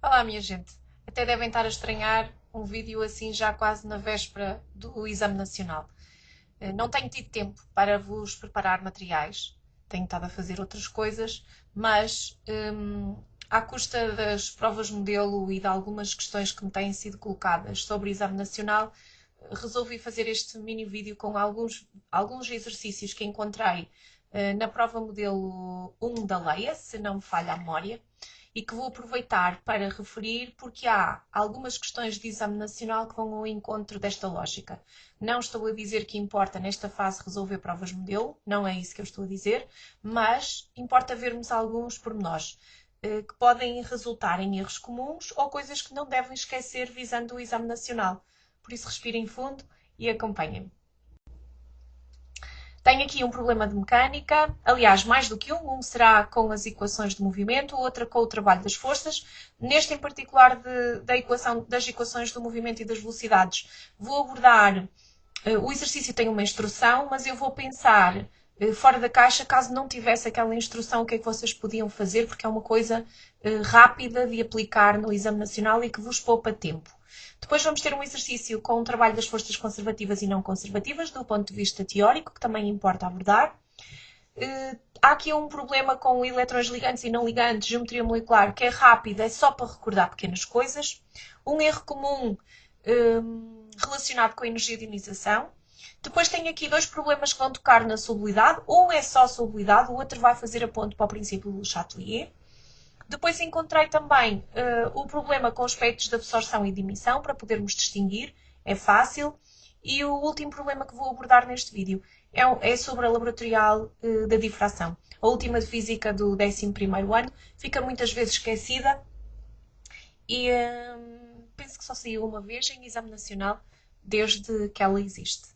Olá, minha gente. Até devem estar a estranhar um vídeo assim já quase na véspera do Exame Nacional. Não tenho tido tempo para vos preparar materiais, tenho estado a fazer outras coisas, mas à custa das provas modelo e de algumas questões que me têm sido colocadas sobre o Exame Nacional, resolvi fazer este mini vídeo com alguns exercícios que encontrei na prova modelo 1 da Leia, se não me falha a memória, e que vou aproveitar para referir porque há algumas questões de exame nacional que vão ao encontro desta lógica. Não estou a dizer que importa nesta fase resolver provas modelo, não é isso que eu estou a dizer, mas importa vermos alguns pormenores que podem resultar em erros comuns ou coisas que não devem esquecer visando o exame nacional. Por isso respirem fundo e acompanhem-me. Tenho aqui um problema de mecânica, aliás, mais do que um. Um será com as equações de movimento, o outro com o trabalho das forças. Neste em particular das equações do movimento e das velocidades, vou abordar, o exercício tem uma instrução, mas eu vou pensar fora da caixa, caso não tivesse aquela instrução, o que é que vocês podiam fazer, porque é uma coisa rápida de aplicar no Exame Nacional e que vos poupa tempo. Depois vamos ter um exercício com o trabalho das forças conservativas e não conservativas, do ponto de vista teórico, que também importa abordar. Há aqui um problema com eletrões ligantes e não ligantes, geometria molecular, que é rápido, é só para recordar pequenas coisas. Um erro comum relacionado com a energia de ionização. Depois tenho aqui dois problemas que vão tocar na solubilidade. Um é só solubilidade, o outro vai fazer a ponto para o princípio do Chatelier. Depois encontrei também o problema com aspectos de absorção e de emissão, para podermos distinguir, é fácil. E o último problema que vou abordar neste vídeo é sobre a laboratorial da difração. A última de física do 11º ano fica muitas vezes esquecida e penso que só saiu uma vez em exame nacional desde que ela existe.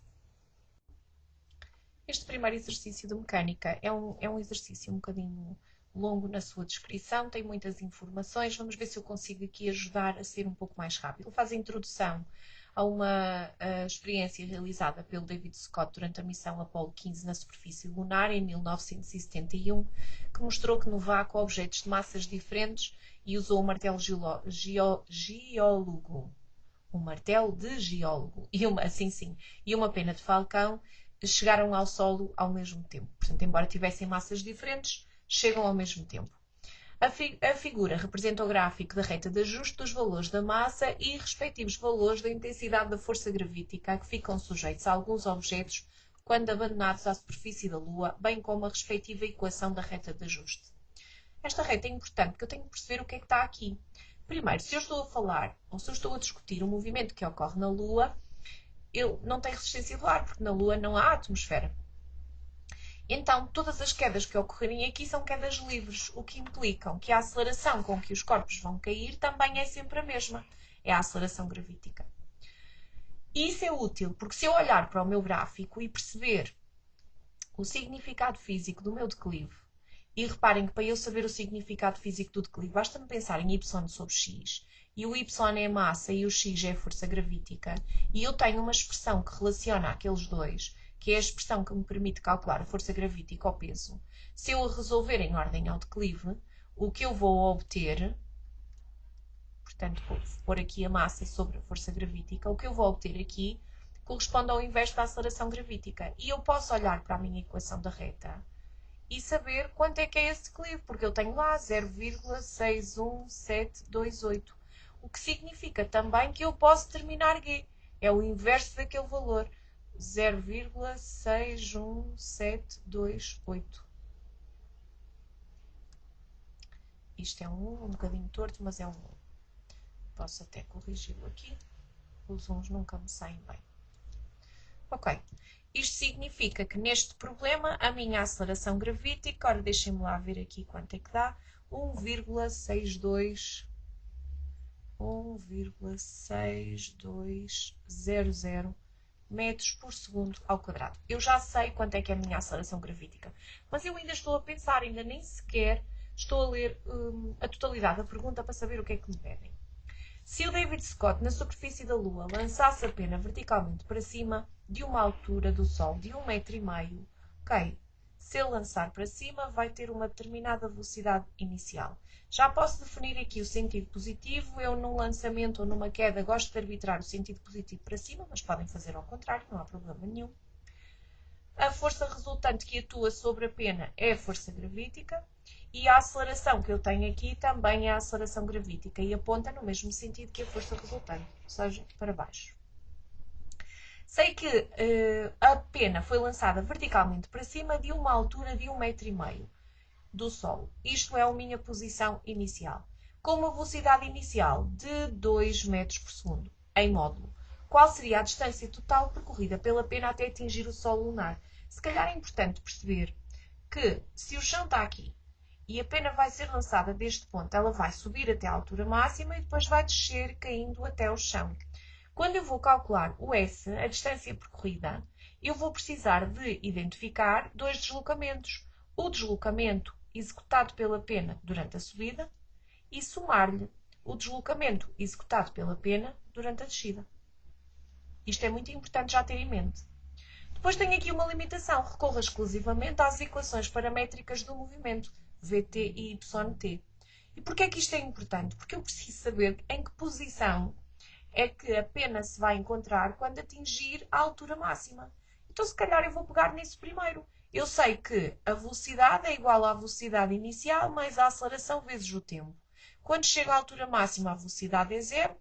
Este primeiro exercício de mecânica é um exercício um bocadinho longo na sua descrição, tem muitas informações. Vamos ver se eu consigo aqui ajudar a ser um pouco mais rápido. Ele faz a introdução a uma experiência realizada pelo David Scott durante a missão Apollo 15 na superfície lunar em 1971, que mostrou que no vácuo objetos de massas diferentes e usou o martelo geólogo. Um martelo de geólogo e uma pena de falcão chegaram ao solo ao mesmo tempo. Portanto, embora tivessem massas diferentes, chegam ao mesmo tempo. A figura representa o gráfico da reta de ajuste dos valores da massa e respectivos valores da intensidade da força gravítica a que ficam sujeitos a alguns objetos quando abandonados à superfície da Lua, bem como a respectiva equação da reta de ajuste. Esta reta é importante porque eu tenho que perceber o que é que está aqui. Primeiro, se eu estou a falar ou se eu estou a discutir um movimento que ocorre na Lua, ele não tem resistência do ar, porque na Lua não há atmosfera. Então, todas as quedas que ocorrerem aqui são quedas livres, o que implicam que a aceleração com que os corpos vão cair também é sempre a mesma. É a aceleração gravítica. E isso é útil, porque se eu olhar para o meu gráfico e perceber o significado físico do meu declive, e reparem que para eu saber o significado físico do declive, basta-me pensar em y sobre x, e o y é a massa e o x é a força gravítica, e eu tenho uma expressão que relaciona aqueles dois, que é a expressão que me permite calcular a força gravítica ao peso. Se eu a resolver em ordem ao declive, o que eu vou obter, portanto, vou pôr aqui a massa sobre a força gravítica, o que eu vou obter aqui corresponde ao inverso da aceleração gravítica. E eu posso olhar para a minha equação da reta e saber quanto é que é esse declive, porque eu tenho lá 0,61728. O que significa também que eu posso determinar G. É o inverso daquele valor. 0,61728. Isto é um bocadinho torto, mas é um 1. Posso até corrigi-lo aqui. Os uns nunca me saem bem. Ok. Isto significa que neste problema a minha aceleração gravítica, ora deixem-me lá ver aqui quanto é que dá, 1,6200 metros por segundo ao quadrado. Eu já sei quanto é que é a minha aceleração gravítica, mas eu ainda estou a pensar, ainda nem sequer estou a ler a totalidade da pergunta para saber o que é que me pedem. Se o David Scott, na superfície da Lua, lançasse a pena verticalmente para cima, de uma altura do Sol de 1,5 m, ok, se ele lançar para cima, vai ter uma determinada velocidade inicial. Já posso definir aqui o sentido positivo. Eu, num lançamento ou numa queda, gosto de arbitrar o sentido positivo para cima, mas podem fazer ao contrário, não há problema nenhum. A força resultante que atua sobre a pena é a força gravítica e a aceleração que eu tenho aqui também é a aceleração gravítica e aponta no mesmo sentido que a força resultante, ou seja, para baixo. Sei que a pena foi lançada verticalmente para cima de uma altura de 1,5 m do solo. Isto é a minha posição inicial. Com uma velocidade inicial de 2 metros por segundo, em módulo. Qual seria a distância total percorrida pela pena até atingir o solo lunar? Se calhar é importante perceber que se o chão está aqui e a pena vai ser lançada deste ponto, ela vai subir até a altura máxima e depois vai descer caindo até o chão. Quando eu vou calcular o S, a distância percorrida, eu vou precisar de identificar dois deslocamentos. O deslocamento executado pela pena durante a subida e somar-lhe o deslocamento executado pela pena durante a descida. Isto é muito importante já ter em mente. Depois tenho aqui uma limitação. Recorra exclusivamente às equações paramétricas do movimento, Vt e Yt. E porquê é que isto é importante? Porque eu preciso saber em que posição é que a pena se vai encontrar quando atingir a altura máxima. Então, se calhar, eu vou pegar nisso primeiro. Eu sei que a velocidade é igual à velocidade inicial mais a aceleração vezes o tempo. Quando chego à altura máxima, a velocidade é zero.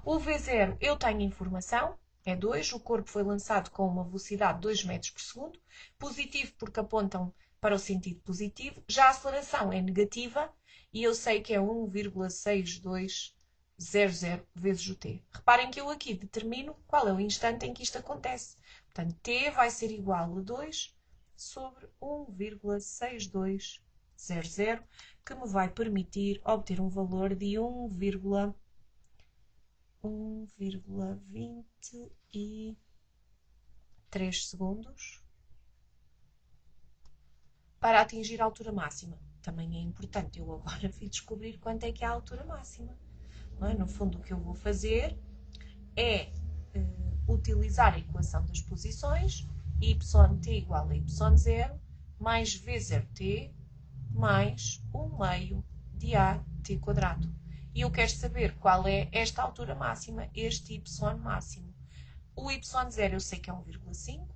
O V0 eu tenho informação, é 2. O corpo foi lançado com uma velocidade de 2 metros por segundo. Positivo porque apontam para o sentido positivo. Já a aceleração é negativa e eu sei que é 1,6200 vezes o t. Reparem que eu aqui determino qual é o instante em que isto acontece. Portanto, t vai ser igual a 2 sobre 1,6200, que me vai permitir obter um valor de 1,23 segundos para atingir a altura máxima. Também é importante eu agora vir descobrir quanto é que é a altura máxima. Não é? No fundo, o que eu vou fazer é utilizar a equação das posições, yt igual a y0 mais v0t mais 1 meio de at quadrado. E eu quero saber qual é esta altura máxima, este y máximo. O y0 eu sei que é 1,5.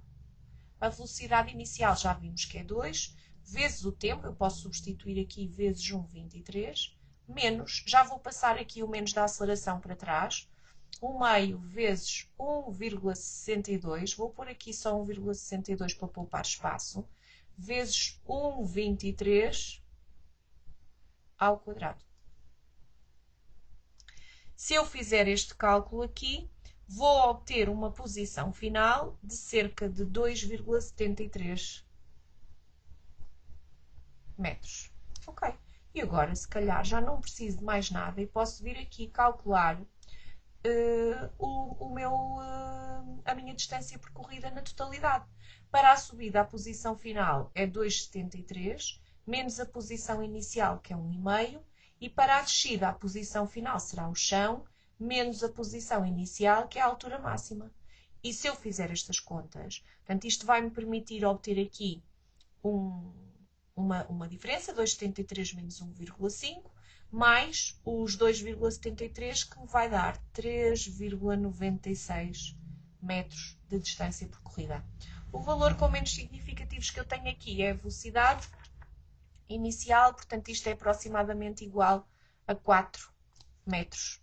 A velocidade inicial já vimos que é 2. Vezes o tempo, eu posso substituir aqui vezes 1,23. Menos, já vou passar aqui o menos da aceleração para trás. 1 meio vezes 1,62. Vou pôr aqui só 1,62 para poupar espaço. Vezes 1,23 ao quadrado. Se eu fizer este cálculo aqui, vou obter uma posição final de cerca de 2,73 metros. Ok. E agora, se calhar, já não preciso de mais nada e posso vir aqui calcular a minha distância percorrida na totalidade. Para a subida, a posição final é 2,73, menos a posição inicial, que é 1,5, e para a descida, a posição final será o chão, menos a posição inicial, que é a altura máxima. E se eu fizer estas contas, portanto, isto vai-me permitir obter aqui uma diferença, 2,73 menos 1,5, mais os 2,73, que me vai dar 3,96 metros de distância percorrida. O valor com menos significativos que eu tenho aqui é a velocidade inicial, portanto isto é aproximadamente igual a 4 metros,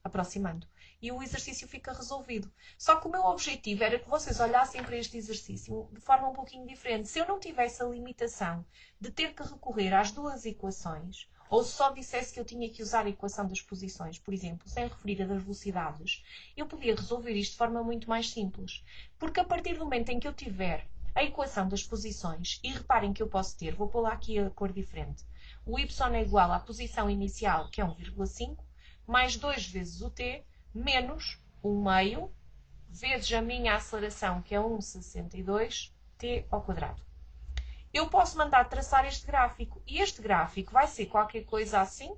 aproximando. E o exercício fica resolvido. Só que o meu objetivo era que vocês olhassem para este exercício de forma um pouquinho diferente. Se eu não tivesse a limitação de ter que recorrer às duas equações, ou se só dissesse que eu tinha que usar a equação das posições, por exemplo, sem referir a das velocidades, eu podia resolver isto de forma muito mais simples. Porque a partir do momento em que eu tiver a equação das posições, e reparem que eu posso ter, vou pôr lá aqui a cor diferente, o y é igual à posição inicial, que é 1,5, mais 2 vezes o t, menos 1 meio, vezes a minha aceleração, que é 1,62, t ao quadrado. Eu posso mandar traçar este gráfico, e este gráfico vai ser qualquer coisa assim.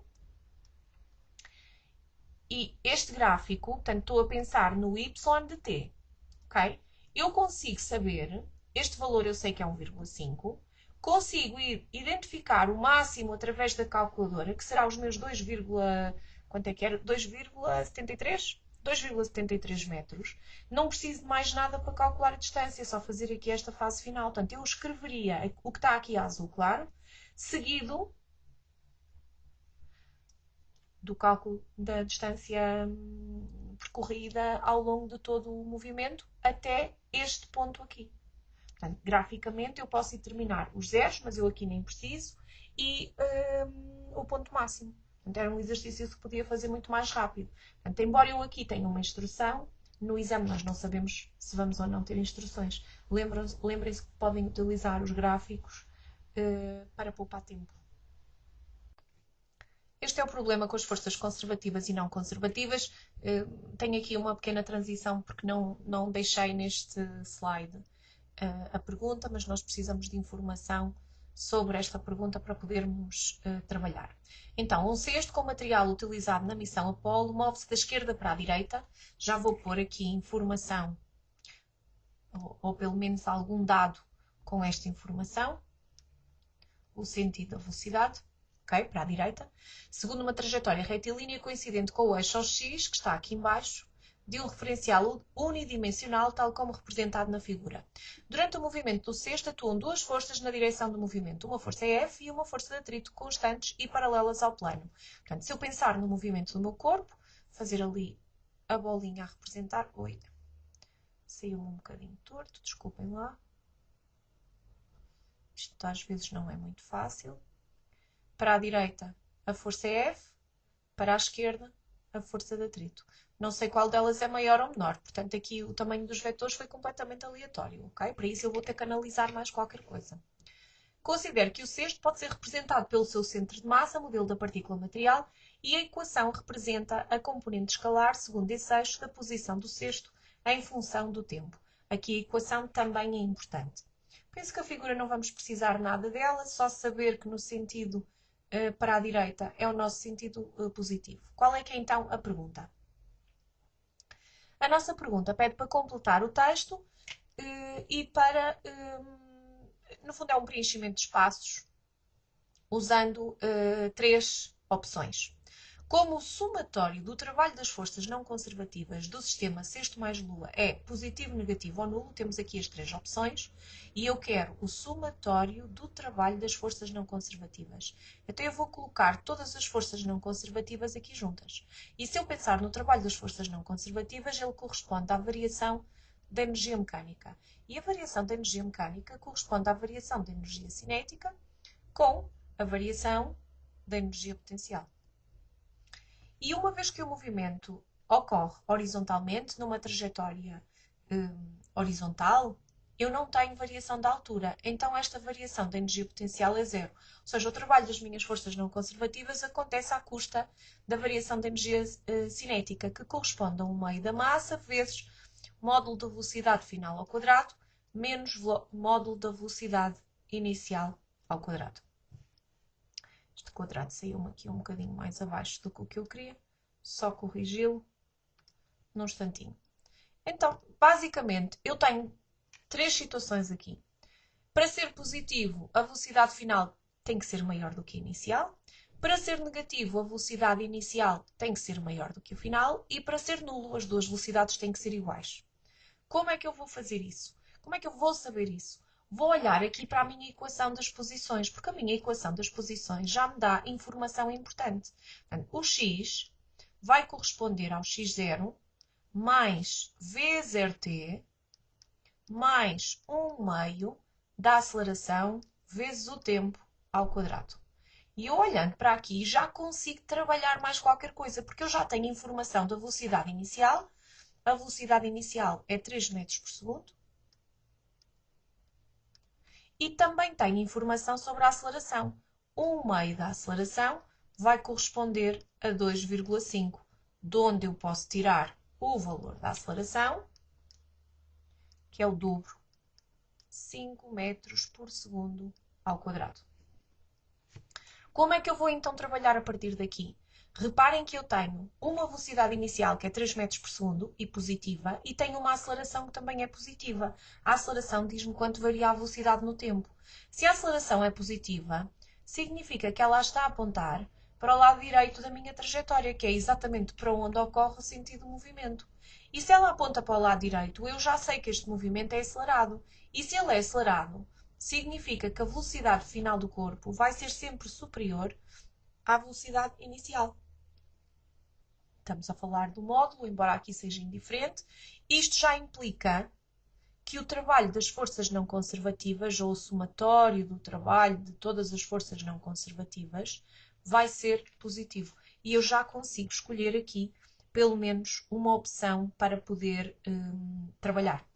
E este gráfico, portanto, estou a pensar no y de t, ok? Eu consigo saber este valor eu sei que é 1,5. Consigo identificar o máximo através da calculadora, que será os meus 2, quanto é que era? 2,73? 2,73 metros. Não preciso de mais nada para calcular a distância, é só fazer aqui esta fase final. Portanto, eu escreveria o que está aqui a azul claro, seguido do cálculo da distância percorrida ao longo de todo o movimento até este ponto aqui. Portanto, graficamente eu posso determinar os zeros, mas eu aqui nem preciso, e o ponto máximo. Portanto, era um exercício que podia fazer muito mais rápido. Portanto, embora eu aqui tenha uma instrução, no exame nós não sabemos se vamos ou não ter instruções. Lembrem-se que podem utilizar os gráficos para poupar tempo. Este é o problema com as forças conservativas e não conservativas. Tenho aqui uma pequena transição porque não deixei neste slide a pergunta, mas nós precisamos de informação sobre esta pergunta para podermos trabalhar. Então, um cesto com material utilizado na missão Apollo move-se da esquerda para a direita. Já vou pôr aqui informação, ou pelo menos algum dado com esta informação. O sentido da velocidade. Okay, para a direita, segundo uma trajetória retilínea coincidente com o eixo X, que está aqui embaixo, de um referencial unidimensional, tal como representado na figura. Durante o movimento do cesto, atuam duas forças na direção do movimento. Uma força F e uma força de atrito constantes e paralelas ao plano. Portanto, se eu pensar no movimento do meu corpo, fazer ali a bolinha a representar... Oi, saiu-me um bocadinho torto, desculpem lá. Isto às vezes não é muito fácil. Para a direita, a força é F. Para a esquerda, a força de atrito. Não sei qual delas é maior ou menor. Portanto, aqui o tamanho dos vetores foi completamente aleatório. Okay? Para isso eu vou ter que analisar mais qualquer coisa. Considero que o cesto pode ser representado pelo seu centro de massa, modelo da partícula material, e a equação representa a componente escalar segundo esse eixo da posição do cesto em função do tempo. Aqui a equação também é importante. Penso que a figura não vamos precisar nada dela, só saber que no sentido para a direita é o nosso sentido positivo. Qual é que é então a pergunta? A nossa pergunta pede para completar o texto e para, no fundo é um preenchimento de espaços usando três opções. Como o somatório do trabalho das forças não conservativas do sistema cesto mais Lua é positivo, negativo ou nulo, temos aqui as três opções, e eu quero o somatório do trabalho das forças não conservativas. Então eu vou colocar todas as forças não conservativas aqui juntas. E se eu pensar no trabalho das forças não conservativas, ele corresponde à variação da energia mecânica. E a variação da energia mecânica corresponde à variação da energia cinética com a variação da energia potencial. E uma vez que o movimento ocorre horizontalmente, numa trajetória horizontal, eu não tenho variação da altura. Então esta variação da energia potencial é zero. Ou seja, o trabalho das minhas forças não conservativas acontece à custa da variação da energia cinética, que corresponde a 1/2 da massa vezes módulo da velocidade final ao quadrado, menos módulo da velocidade inicial ao quadrado. Este quadrado saiu-me aqui um bocadinho mais abaixo do que o que eu queria. Só corrigi-lo num instantinho. Então, basicamente, eu tenho três situações aqui. Para ser positivo, a velocidade final tem que ser maior do que a inicial. Para ser negativo, a velocidade inicial tem que ser maior do que o final. E para ser nulo, as duas velocidades têm que ser iguais. Como é que eu vou fazer isso? Como é que eu vou saber isso? Vou olhar aqui para a minha equação das posições, porque a minha equação das posições já me dá informação importante. Portanto, o x vai corresponder ao x0 mais v0t mais 1/2 da aceleração vezes o tempo ao quadrado. E eu olhando para aqui já consigo trabalhar mais qualquer coisa, porque eu já tenho informação da velocidade inicial. A velocidade inicial é 3 metros por segundo. E também tenho informação sobre a aceleração. 1/2 da aceleração vai corresponder a 2,5, de onde eu posso tirar o valor da aceleração, que é o dobro, 5 metros por segundo ao quadrado. Como é que eu vou então trabalhar a partir daqui? Reparem que eu tenho uma velocidade inicial que é 3 metros por segundo e positiva e tenho uma aceleração que também é positiva. A aceleração diz-me quanto varia a velocidade no tempo. Se a aceleração é positiva, significa que ela está a apontar para o lado direito da minha trajetória, que é exatamente para onde ocorre o sentido do movimento. E se ela aponta para o lado direito, eu já sei que este movimento é acelerado. E se ele é acelerado, significa que a velocidade final do corpo vai ser sempre superior à velocidade inicial. Estamos a falar do módulo, embora aqui seja indiferente. Isto já implica que o trabalho das forças não conservativas, ou o somatório do trabalho de todas as forças não conservativas, vai ser positivo. E eu já consigo escolher aqui, pelo menos, uma opção para poder trabalhar.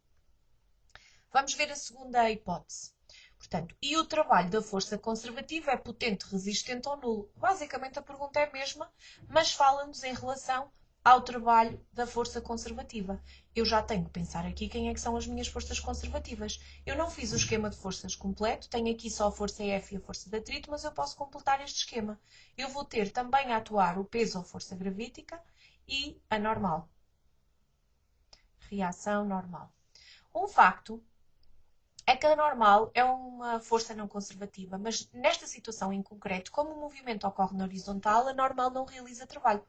Vamos ver a segunda hipótese. Portanto, e o trabalho da força conservativa é potente, resistente ou nulo? Basicamente a pergunta é a mesma, mas fala-nos em relação ao trabalho da força conservativa. Eu já tenho que pensar aqui quem é que são as minhas forças conservativas. Eu não fiz o esquema de forças completo, tenho aqui só a força F e a força de atrito, mas eu posso completar este esquema. Eu vou ter também a atuar o peso ou força gravítica e a normal. Reação normal. Um facto é que a normal é uma força não conservativa, mas nesta situação em concreto, como o movimento ocorre na horizontal, a normal não realiza trabalho.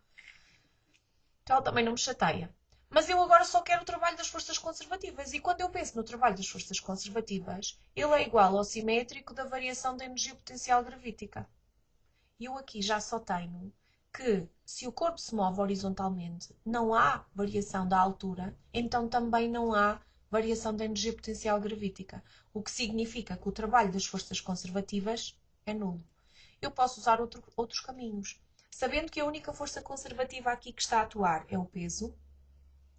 Então ela também não me chateia. Mas eu agora só quero o trabalho das forças conservativas. E quando eu penso no trabalho das forças conservativas, ele é igual ao simétrico da variação da energia potencial gravítica. E eu aqui já só tenho que, se o corpo se move horizontalmente, não há variação da altura, então também não há variação da energia potencial gravítica, o que significa que o trabalho das forças conservativas é nulo. Eu posso usar outros caminhos. Sabendo que a única força conservativa aqui que está a atuar é o peso,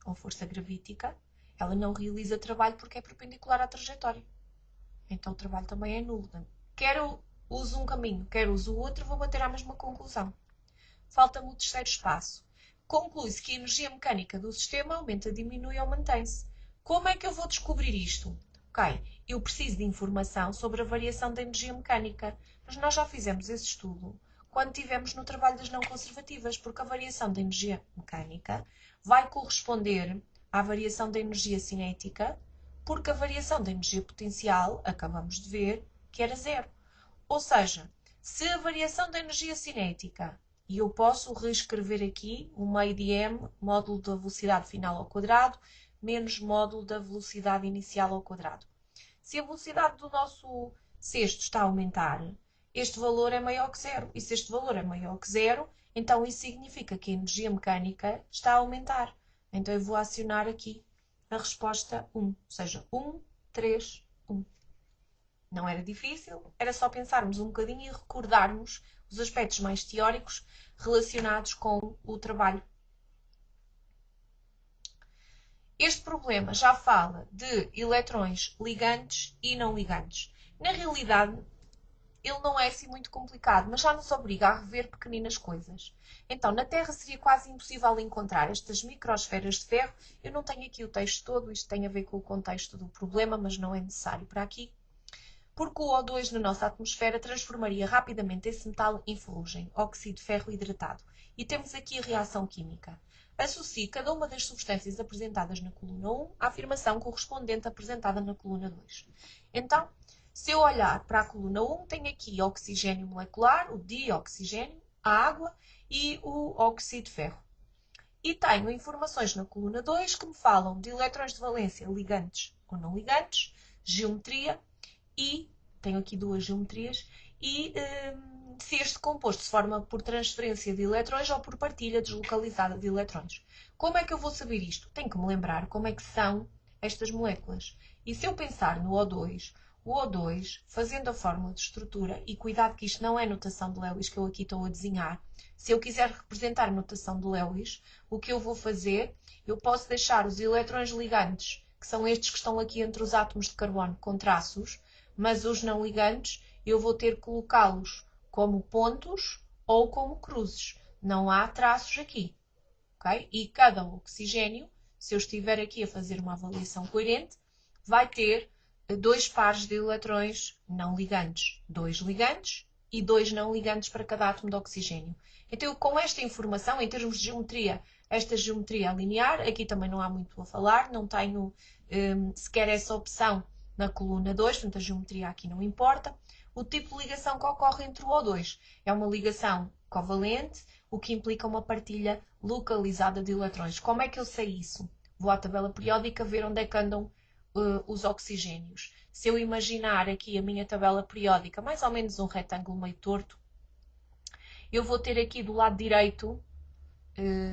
ou força gravítica, ela não realiza trabalho porque é perpendicular à trajetória. Então o trabalho também é nulo. Quer eu uso um caminho, quer uso o outro, vou bater à mesma conclusão. Falta-me o terceiro espaço. Conclui-se que a energia mecânica do sistema aumenta, diminui ou mantém-se. Como é que eu vou descobrir isto? Ok, eu preciso de informação sobre a variação da energia mecânica, mas nós já fizemos esse estudo quando estivemos no trabalho das não conservativas, porque a variação da energia mecânica vai corresponder à variação da energia cinética, porque a variação da energia potencial, acabamos de ver, que era zero. Ou seja, se a variação da energia cinética, e eu posso reescrever aqui o meio de m, módulo da velocidade final ao quadrado, menos módulo da velocidade inicial ao quadrado. Se a velocidade do nosso cesto está a aumentar, este valor é maior que zero. E se este valor é maior que zero, então isso significa que a energia mecânica está a aumentar. Então eu vou acionar aqui a resposta 1, ou seja, 1, 3, 1. Não era difícil, era só pensarmos um bocadinho e recordarmos os aspectos mais teóricos relacionados com o trabalho. Este problema já fala de eletrões ligantes e não ligantes. Na realidade, ele não é assim muito complicado, mas já nos obriga a rever pequeninas coisas. Então, na Terra seria quase impossível encontrar estas microsferas de ferro. Eu não tenho aqui o texto todo, isto tem a ver com o contexto do problema, mas não é necessário para aqui. Porque o O2 na nossa atmosfera transformaria rapidamente esse metal em ferrugem, óxido de ferro hidratado. E temos aqui a reação química. Associe cada uma das substâncias apresentadas na coluna 1 à afirmação correspondente apresentada na coluna 2. Então, se eu olhar para a coluna 1, tenho aqui oxigênio molecular, o dioxigênio, a água e o óxido de ferro. E tenho informações na coluna 2 que me falam de eletrões de valência ligantes ou não ligantes, geometria, e tenho aqui duas geometrias, e se este composto se forma por transferência de eletrões ou por partilha deslocalizada de eletrões. Como é que eu vou saber isto? Tenho que me lembrar como é que são estas moléculas. E se eu pensar no O2, o O2, fazendo a fórmula de estrutura, e cuidado que isto não é notação de Lewis que eu aqui estou a desenhar, se eu quiser representar a notação de Lewis, o que eu vou fazer, eu posso deixar os eletrões ligantes, que são estes que estão aqui entre os átomos de carbono, com traços, mas os não ligantes eu vou ter que colocá-los como pontos ou como cruzes. Não há traços aqui. Okay? E cada oxigênio, se eu estiver aqui a fazer uma avaliação coerente, vai ter dois pares de eletrões não ligantes. Dois ligantes e 2 não ligantes para cada átomo de oxigênio. Então, com esta informação, em termos de geometria, esta geometria linear, aqui também não há muito a falar, não tenho sequer essa opção na coluna 2, portanto a geometria aqui não importa. O tipo de ligação que ocorre entre o O2 é uma ligação covalente, o que implica uma partilha localizada de eletrões. Como é que eu sei isso? Vou à tabela periódica ver onde é que andam os oxigénios. Se eu imaginar aqui a minha tabela periódica, mais ou menos um retângulo meio torto, eu vou ter aqui do lado direito,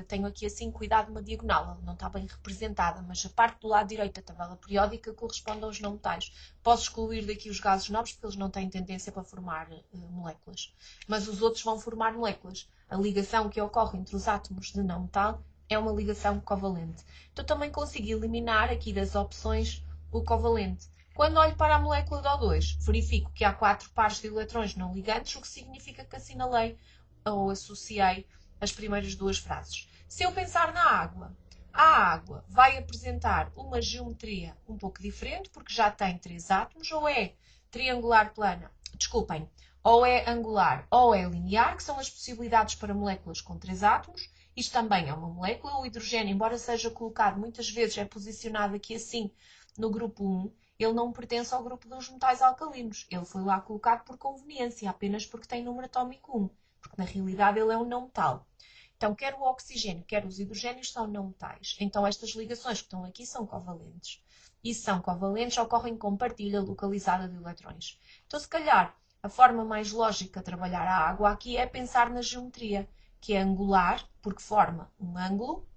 tenho aqui assim, cuidado, uma diagonal, ela não está bem representada, mas a parte do lado direito da tabela periódica corresponde aos não metais. Posso excluir daqui os gases nobres, porque eles não têm tendência para formar moléculas, mas os outros vão formar moléculas. A ligação que ocorre entre os átomos de não metal é uma ligação covalente. Então também consigo eliminar aqui das opções o covalente. Quando olho para a molécula de O2, verifico que há 4 pares de eletrões não ligantes, o que significa que assinalei ou associei as primeiras duas frases. Se eu pensar na água, a água vai apresentar uma geometria um pouco diferente, porque já tem 3 átomos, ou é triangular plana, desculpem, ou é angular ou é linear, que são as possibilidades para moléculas com 3 átomos. Isto também é uma molécula. O hidrogênio, embora seja colocado muitas vezes, é posicionado aqui assim no grupo 1, ele não pertence ao grupo dos metais alcalinos. Ele foi lá colocado por conveniência, apenas porque tem número atómico 1, porque na realidade ele é um não metal. Então, quer o oxigênio, quer os hidrogénios são não metais. Então, estas ligações que estão aqui são covalentes. E são covalentes, ocorrem com partilha localizada de eletrões. Então, se calhar, a forma mais lógica de trabalhar a água aqui é pensar na geometria, que é angular, porque forma um ângulo,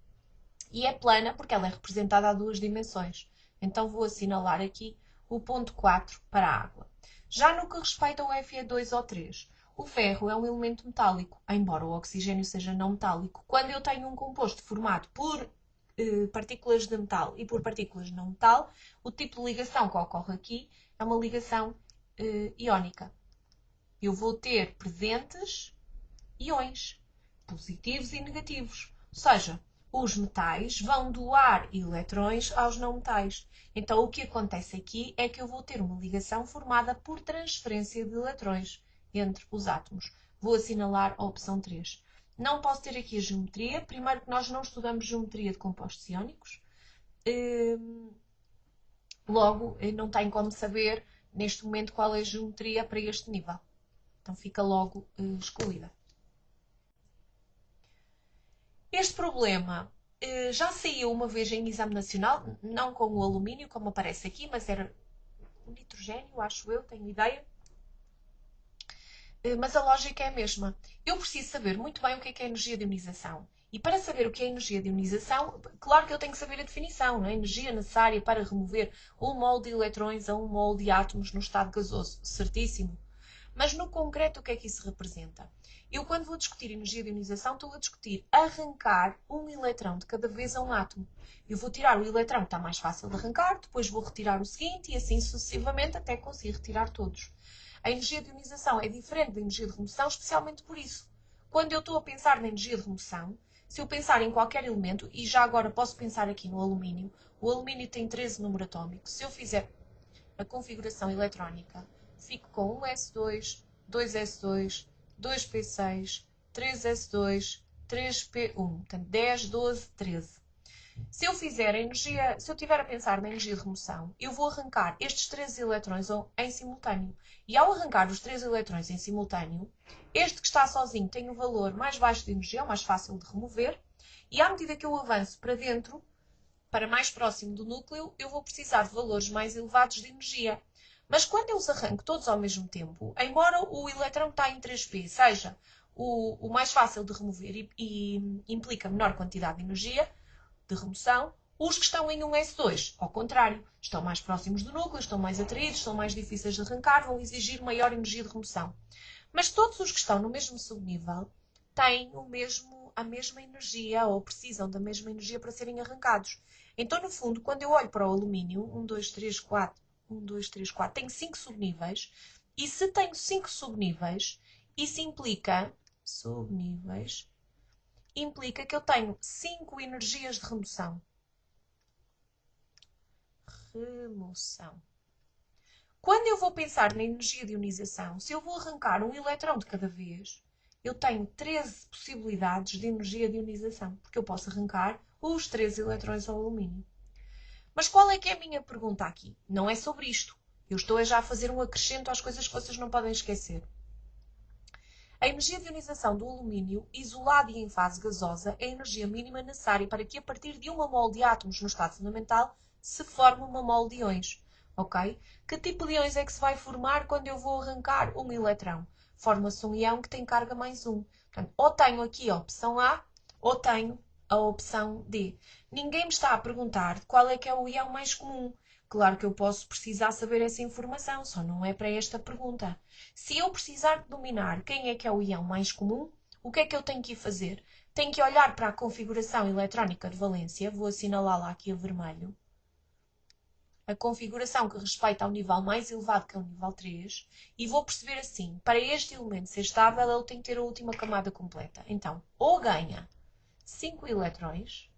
e é plana, porque ela é representada a 2 dimensões. Então, vou assinalar aqui o ponto 4 para a água. Já no que respeita ao Fe2O3, o ferro é um elemento metálico, embora o oxigênio seja não metálico. Quando eu tenho um composto formado por partículas de metal e por partículas não metal, o tipo de ligação que ocorre aqui é uma ligação iónica. Eu vou ter presentes íons, positivos e negativos. Ou seja, os metais vão doar eletrões aos não metais. Então, o que acontece aqui é que eu vou ter uma ligação formada por transferência de eletrões entre os átomos. Vou assinalar a opção 3. Não posso ter aqui a geometria. Primeiro que nós não estudamos geometria de compostos iónicos. Logo, não tenho como saber, neste momento, qual é a geometria para este nível. Então, fica logo excluída. Este problema já saiu uma vez em exame nacional, não com o alumínio, como aparece aqui, mas era o nitrogênio, acho eu, tenho ideia. Mas a lógica é a mesma. Eu preciso saber muito bem o que é energia de ionização. E para saber o que é energia de ionização, claro que eu tenho que saber a definição, a energia necessária para remover 1 mol de eletrões a 1 mol de átomos no estado gasoso. Certíssimo. Mas no concreto, o que é que isso representa? Eu, quando vou discutir energia de ionização, estou a discutir arrancar um eletrão de cada vez a um átomo. Eu vou tirar o eletrão que está mais fácil de arrancar, depois vou retirar o seguinte e assim sucessivamente até conseguir retirar todos. A energia de ionização é diferente da energia de remoção, especialmente por isso. Quando eu estou a pensar na energia de remoção, se eu pensar em qualquer elemento, e já agora posso pensar aqui no alumínio, o alumínio tem 13 número atómico. Se eu fizer a configuração eletrónica, fico com 1s2, 2s2, 2p6, 3s2, 3p1. Portanto, 10, 12, 13. Se eu tiver a pensar na energia de remoção, eu vou arrancar estes 3 eletrões em simultâneo. E ao arrancar os 3 eletrões em simultâneo, este que está sozinho tem um valor mais baixo de energia, mais fácil de remover, e à medida que eu avanço para dentro, para mais próximo do núcleo, eu vou precisar de valores mais elevados de energia. Mas quando eu os arranco todos ao mesmo tempo, embora o eletrão que está em 3p seja o mais fácil de remover e implica menor quantidade de energia de remoção, os que estão em 1s2, ao contrário, estão mais próximos do núcleo, estão mais atraídos, são mais difíceis de arrancar, vão exigir maior energia de remoção. Mas todos os que estão no mesmo subnível têm a mesma energia ou precisam da mesma energia para serem arrancados. Então, no fundo, quando eu olho para o alumínio, 1, 2, 3, 4, 1, 2, 3, 4, tenho 5 subníveis. E se tenho 5 subníveis, isso implica que eu tenho 5 energias de remoção. Quando eu vou pensar na energia de ionização, se eu vou arrancar um elétron de cada vez, eu tenho 13 possibilidades de energia de ionização, porque eu posso arrancar os 13 eletrões ao alumínio. Mas qual é que é a minha pergunta aqui? Não é sobre isto. Eu estou já a fazer um acrescento às coisas que vocês não podem esquecer. A energia de ionização do alumínio, isolado e em fase gasosa, é a energia mínima necessária para que, a partir de uma mol de átomos no estado fundamental, se forme uma mol de íons. Ok? Que tipo de íons é que se vai formar quando eu vou arrancar um eletrão? Forma-se um íon que tem carga mais 1. Portanto, ou tenho aqui a opção A, ou tenho a opção D. Ninguém me está a perguntar qual é que é o íon mais comum. Claro que eu posso precisar saber essa informação, só não é para esta pergunta. Se eu precisar de dominar quem é que é o íon mais comum, o que é que eu tenho que ir fazer? Tenho que olhar para a configuração eletrónica de valência, vou assinalá-la aqui a vermelho, a configuração que respeita ao nível mais elevado, que é o nível 3, e vou perceber assim, para este elemento ser estável, ele tem que ter a última camada completa. Então, ou ganha 5 eletrões,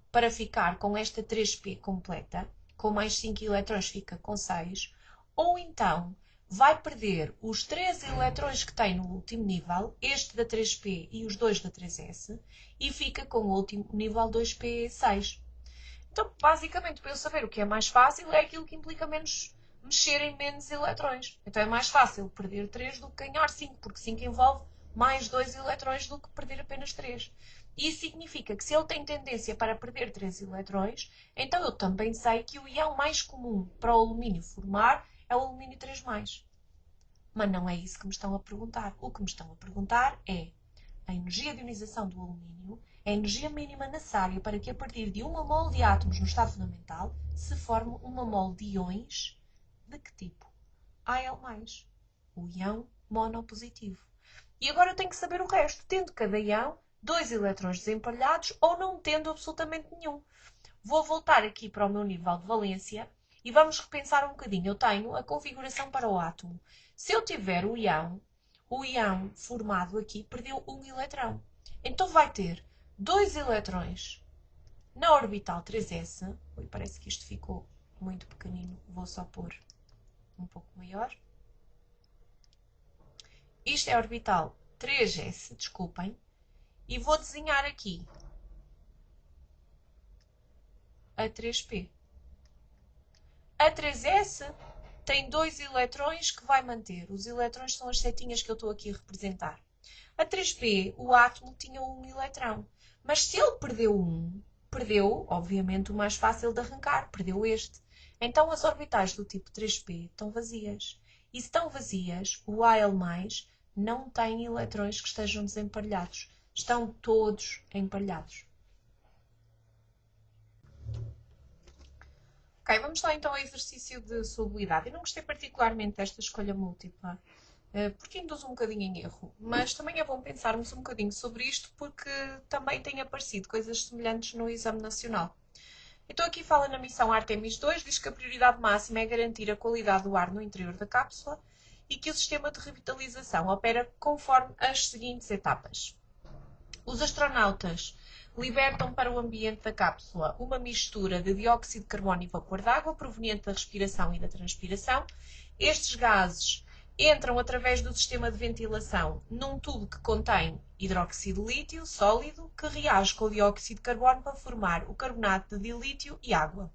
para ficar com esta 3p completa, com mais 5 eletrões fica com 6, ou então vai perder os 13 eletrões que tem no último nível, este da 3p e os 2 da 3s, e fica com o último nível 2p6. Então, basicamente, para eu saber o que é mais fácil, é aquilo que implica menos mexer em menos eletrões. Então é mais fácil perder 3 do que ganhar 5, porque 5 envolve mais 2 eletrões do que perder apenas 3. Isso significa que se ele tem tendência para perder 3 eletrões, então eu também sei que o íon mais comum para o alumínio formar é o alumínio 3+. Mas não é isso que me estão a perguntar. O que me estão a perguntar é a energia de ionização do alumínio, é a energia mínima necessária para que, a partir de uma mol de átomos no estado fundamental, se forme uma mol de íons de que tipo? Al+, o íon monopositivo. E agora eu tenho que saber o resto, tendo cada íon 2 eletrões desemparelhados ou não tendo absolutamente nenhum. Vou voltar aqui para o meu nível de valência e vamos repensar um bocadinho. Eu tenho a configuração para o átomo. Se eu tiver o íon formado aqui perdeu um eletrão. Então vai ter 2 eletrões na orbital 3s. Ui, parece que isto ficou muito pequenino. Vou só pôr um pouco maior. Isto é a orbital 3s, desculpem. E vou desenhar aqui a 3p. A 3s tem 2 eletrões que vai manter. Os eletrões são as setinhas que eu estou aqui a representar. A 3p, o átomo tinha um eletrão. Mas se ele perdeu um, perdeu, obviamente, o mais fácil de arrancar. Perdeu este. Então as orbitais do tipo 3p estão vazias. E se estão vazias, o Al+, não tem eletrões que estejam desemparelhados. Estão todos emparelhados. Ok, vamos lá então ao exercício de solubilidade. Eu não gostei particularmente desta escolha múltipla, porque induz um bocadinho em erro, mas também é bom pensarmos um bocadinho sobre isto, porque também têm aparecido coisas semelhantes no Exame Nacional. Então aqui fala na missão Artemis 2, diz que a prioridade máxima é garantir a qualidade do ar no interior da cápsula e que o sistema de revitalização opera conforme as seguintes etapas. Os astronautas libertam para o ambiente da cápsula uma mistura de dióxido de carbono e vapor de água proveniente da respiração e da transpiração. Estes gases entram através do sistema de ventilação num tubo que contém hidróxido de lítio sólido que reage com o dióxido de carbono para formar o carbonato de dilítio e água.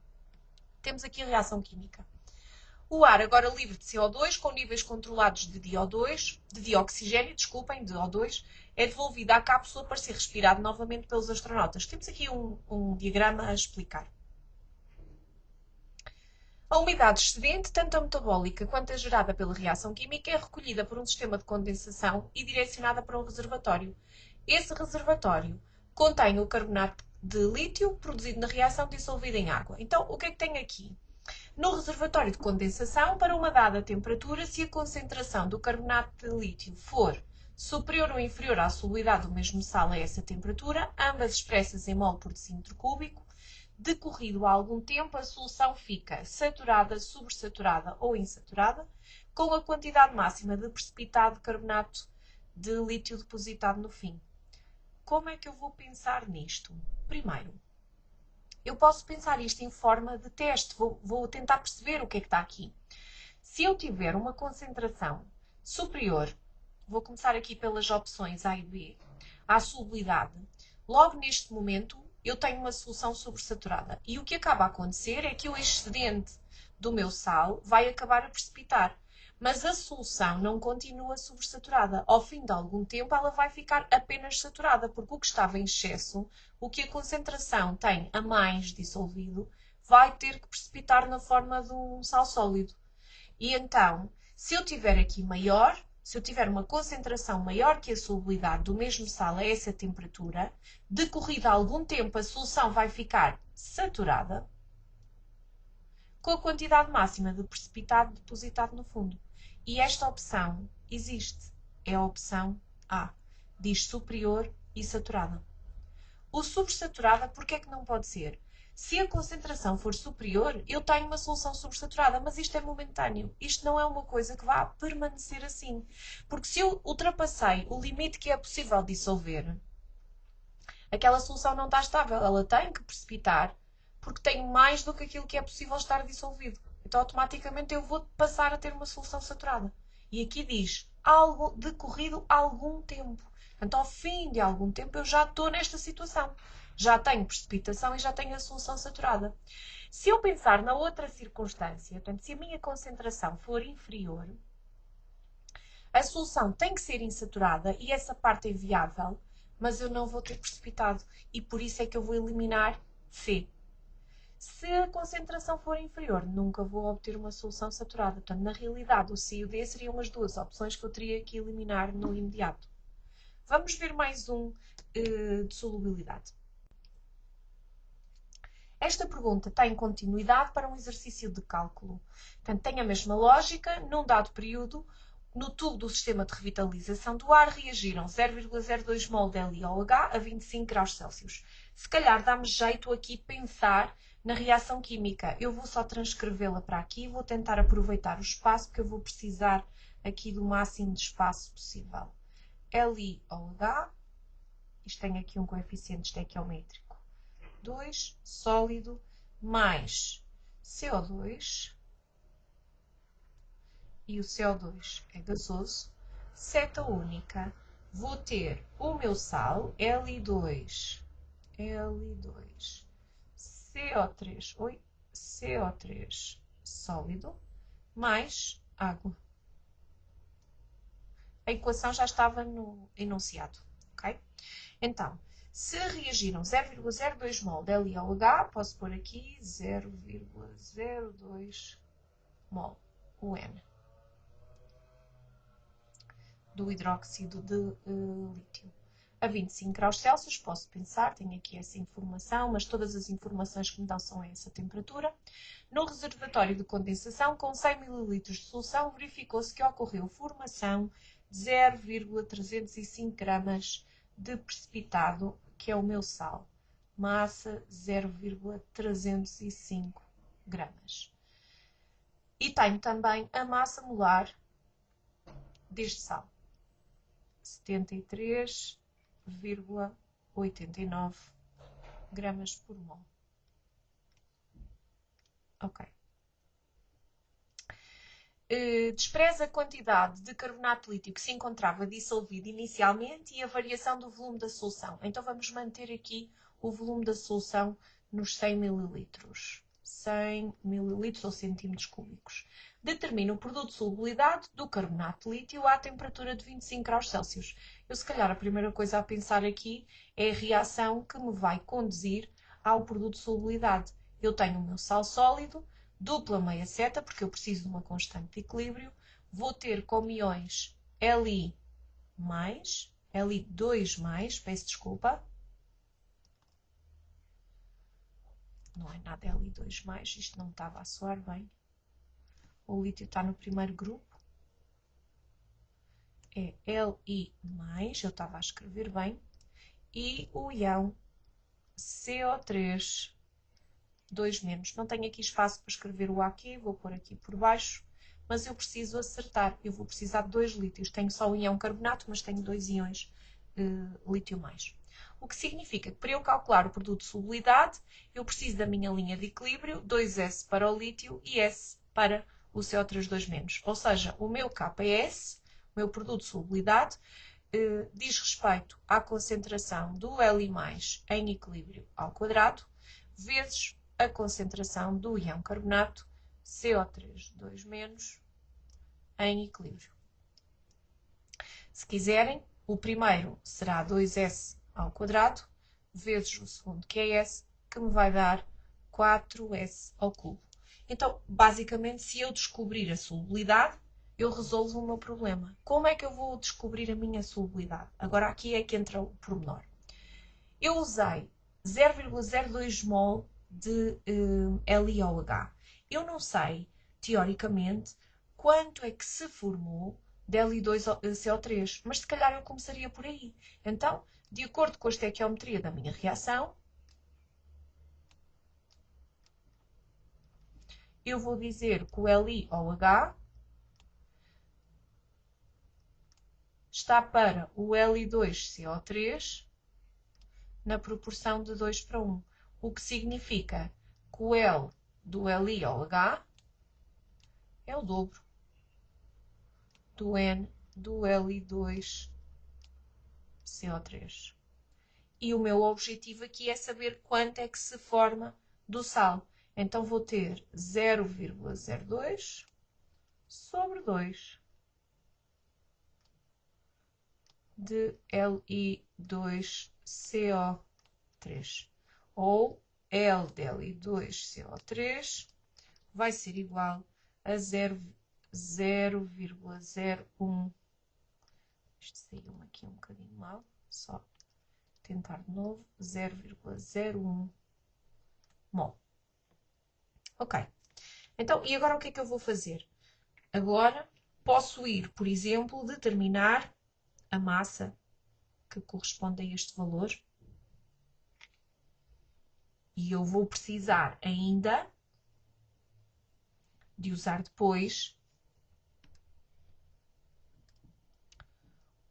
Temos aqui a reação química. O ar agora livre de CO2 com níveis controlados de oxigênio, de O2, é devolvido à cápsula para ser respirado novamente pelos astronautas. Temos aqui um diagrama a explicar. A umidade excedente, tanto a metabólica quanto a gerada pela reação química, é recolhida por um sistema de condensação e direcionada para um reservatório. Esse reservatório contém o carbonato de lítio produzido na reação dissolvido em água. Então, o que é que tem aqui? No reservatório de condensação, para uma dada temperatura, se a concentração do carbonato de lítio for superior ou inferior à solubilidade do mesmo sal a essa temperatura, ambas expressas em mol por decímetro cúbico, decorrido algum tempo, a solução fica saturada, sobressaturada ou insaturada, com a quantidade máxima de precipitado de carbonato de lítio depositado no fim. Como é que eu vou pensar nisto? Primeiro, eu posso pensar isto em forma de teste. Vou tentar perceber o que é que está aqui. Se eu tiver uma concentração superior, vou começar aqui pelas opções A e B, à solubilidade, logo neste momento eu tenho uma solução sobresaturada. E o que acaba a acontecer é que o excedente do meu sal vai acabar a precipitar. Mas a solução não continua sobresaturada. Ao fim de algum tempo ela vai ficar apenas saturada, porque o que estava em excesso, o que a concentração tem a mais dissolvido, vai ter que precipitar na forma de um sal sólido. E então, se eu tiver aqui maior, se eu tiver uma concentração maior que a solubilidade do mesmo sal a essa temperatura, decorrido algum tempo a solução vai ficar saturada com a quantidade máxima de precipitado depositado no fundo. E esta opção existe. É a opção A. Diz superior e saturada. O sobresaturada, porquê é que não pode ser? Se a concentração for superior, eu tenho uma solução sobresaturada, mas isto é momentâneo. Isto não é uma coisa que vá permanecer assim. Porque se eu ultrapassei o limite que é possível dissolver, aquela solução não está estável. Ela tem que precipitar, porque tem mais do que aquilo que é possível estar dissolvido. Então, automaticamente, eu vou passar a ter uma solução saturada. E aqui diz, decorrido algum tempo. Portanto, ao fim de algum tempo, eu já estou nesta situação. Já tenho precipitação e já tenho a solução saturada. Se eu pensar na outra circunstância, portanto, se a minha concentração for inferior, a solução tem que ser insaturada e essa parte é viável, mas eu não vou ter precipitado. E por isso é que eu vou eliminar C. Se a concentração for inferior, nunca vou obter uma solução saturada. Portanto, na realidade, o C e o D seriam as duas opções que eu teria que eliminar no imediato. Vamos ver mais um de solubilidade. Esta pergunta tem continuidade para um exercício de cálculo. Portanto, tem a mesma lógica. Num dado período, no tubo do sistema de revitalização do ar reagiram 0,02 mol de LiOH a 25 graus Celsius. Se calhar dá-me jeito aqui pensar na reação química. Eu vou só transcrevê-la para aqui e vou tentar aproveitar o espaço, porque eu vou precisar aqui do máximo de espaço possível. LiOH, isto tem aqui um coeficiente estequiométrico, 2, sólido, mais CO2, e o CO2 é gasoso, seta única, vou ter o meu sal, Li2, CO3 sólido, mais água. A equação já estava no enunciado, ok? Então, se reagiram 0,02 mol de LiOH, posso pôr aqui 0,02 mol, o N, do hidróxido de lítio. A 25 graus Celsius, posso pensar, tenho aqui essa informação, mas todas as informações que me dão são a essa temperatura. No reservatório de condensação, com 100 ml de solução, verificou-se que ocorreu formação de 0,305 gramas de precipitado, que é o meu sal. Massa 0,305 gramas. E tenho também a massa molar deste sal. 73,89 gramas por mol. Ok. Despreza a quantidade de carbonato lítico que se encontrava dissolvido inicialmente e a variação do volume da solução. Então vamos manter aqui o volume da solução nos 100 ml. 100 ml ou centímetros cúbicos. Determina o produto de solubilidade do carbonato de lítio à temperatura de 25 graus Celsius. Eu, se calhar, a primeira coisa a pensar aqui é a reação que me vai conduzir ao produto de solubilidade. Eu tenho o meu sal sólido, dupla meia seta, porque eu preciso de uma constante de equilíbrio. Vou ter como iões Li+, Li2+, peço desculpa. Não é nada Li2+, isto não estava a soar bem. O lítio está no primeiro grupo. É Li+, eu estava a escrever bem. E o ião CO3, 2-. Não tenho aqui espaço para escrever o aqui, vou pôr aqui por baixo. Mas eu preciso acertar. Eu vou precisar de 2 lítios. Tenho só o íon carbonato, mas tenho 2 íons lítio+. O que significa que para eu calcular o produto de solubilidade, eu preciso da minha linha de equilíbrio, 2S para o lítio e S para o CO2 Ou seja, o meu KS, o meu produto de solubilidade, diz respeito à concentração do Li+, em equilíbrio ao quadrado, vezes a concentração do íon carbonato CO2- em equilíbrio. Se quiserem, o primeiro será 2S ao quadrado, vezes o segundo, que é S, que me vai dar 4S ao cubo. Então, basicamente, se eu descobrir a solubilidade, eu resolvo o meu problema. Como é que eu vou descobrir a minha solubilidade? Agora, aqui é que entra o pormenor. Eu usei 0,02 mol de LiOH. Eu não sei, teoricamente, quanto é que se formou de Li2CO3, mas se calhar eu começaria por aí. Então, de acordo com a estequiometria da minha reação, eu vou dizer que o LiOH está para o Li2CO3 na proporção de 2 para 1, o que significa que o L do LiOH é o dobro do N do Li2CO3. E o meu objetivo aqui é saber quanto é que se forma do sal. Então vou ter 0,02 sobre 2 de Li2CO3. Ou L de Li2CO3 vai ser igual a 0,01. Isto saiu-me aqui um bocadinho mal, só tentar de novo, 0,01 mol. Ok. Então, e agora o que é que eu vou fazer? Agora posso ir, por exemplo, determinar a massa que corresponde a este valor. E eu vou precisar ainda de usar depois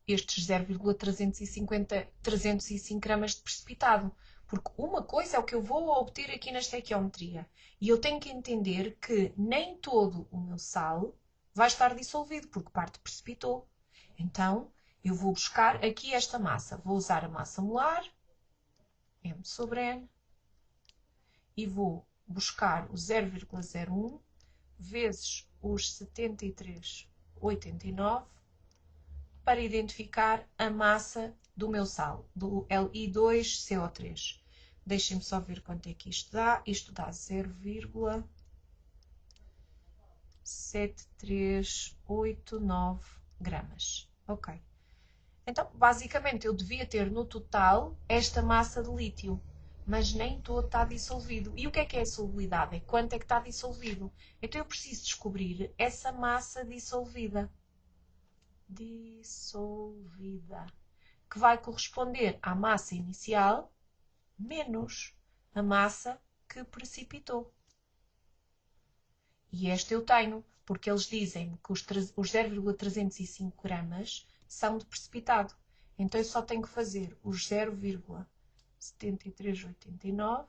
estes 0,305 gramas de precipitado. Porque uma coisa é o que eu vou obter aqui na estequiometria. E eu tenho que entender que nem todo o meu sal vai estar dissolvido, porque parte precipitou. Então, eu vou buscar aqui esta massa. Vou usar a massa molar, M sobre N, e vou buscar o 0,01 vezes os 73,89 para identificar a massa do meu sal, do Li2CO3. Deixem-me só ver quanto é que isto dá. Isto dá 0,7389 gramas. Ok. Então, basicamente, eu devia ter no total esta massa de lítio, mas nem todo está dissolvido. E o que é a solubilidade? É quanto é que está dissolvido. Então, eu preciso descobrir essa massa dissolvida. Que vai corresponder à massa inicial menos a massa que precipitou. E esta eu tenho, porque eles dizem-me que os 0,305 gramas são de precipitado. Então eu só tenho que fazer os 0,7389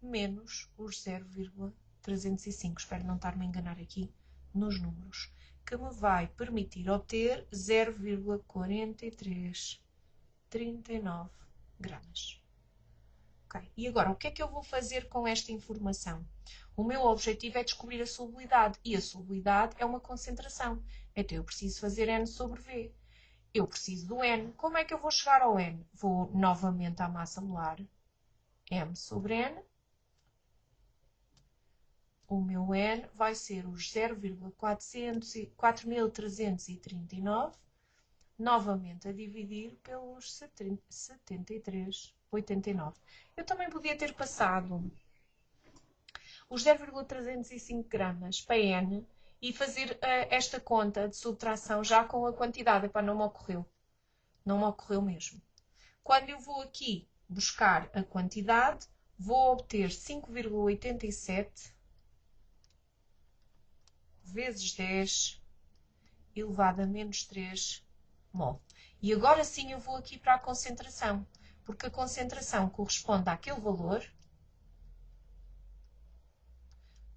menos os 0,305. Espero não estar-me a enganar aqui nos números. Que me vai permitir obter 0,4339 gramas. Okay. E agora, o que é que eu vou fazer com esta informação? O meu objetivo é descobrir a solubilidade. E a solubilidade é uma concentração. Então, eu preciso fazer N sobre V. Eu preciso do N. Como é que eu vou chegar ao N? Vou novamente à massa molar. M sobre N. O meu N vai ser os 0,4339, novamente a dividir pelos 73,89. Eu também podia ter passado os 0,305 gramas para N e fazer esta conta de subtração já com a quantidade. Epá, não me ocorreu. Não me ocorreu mesmo. Quando eu vou aqui buscar a quantidade, vou obter 5,87 vezes 10 elevado a menos 3 mol. E agora sim eu vou aqui para a concentração, porque a concentração corresponde àquele valor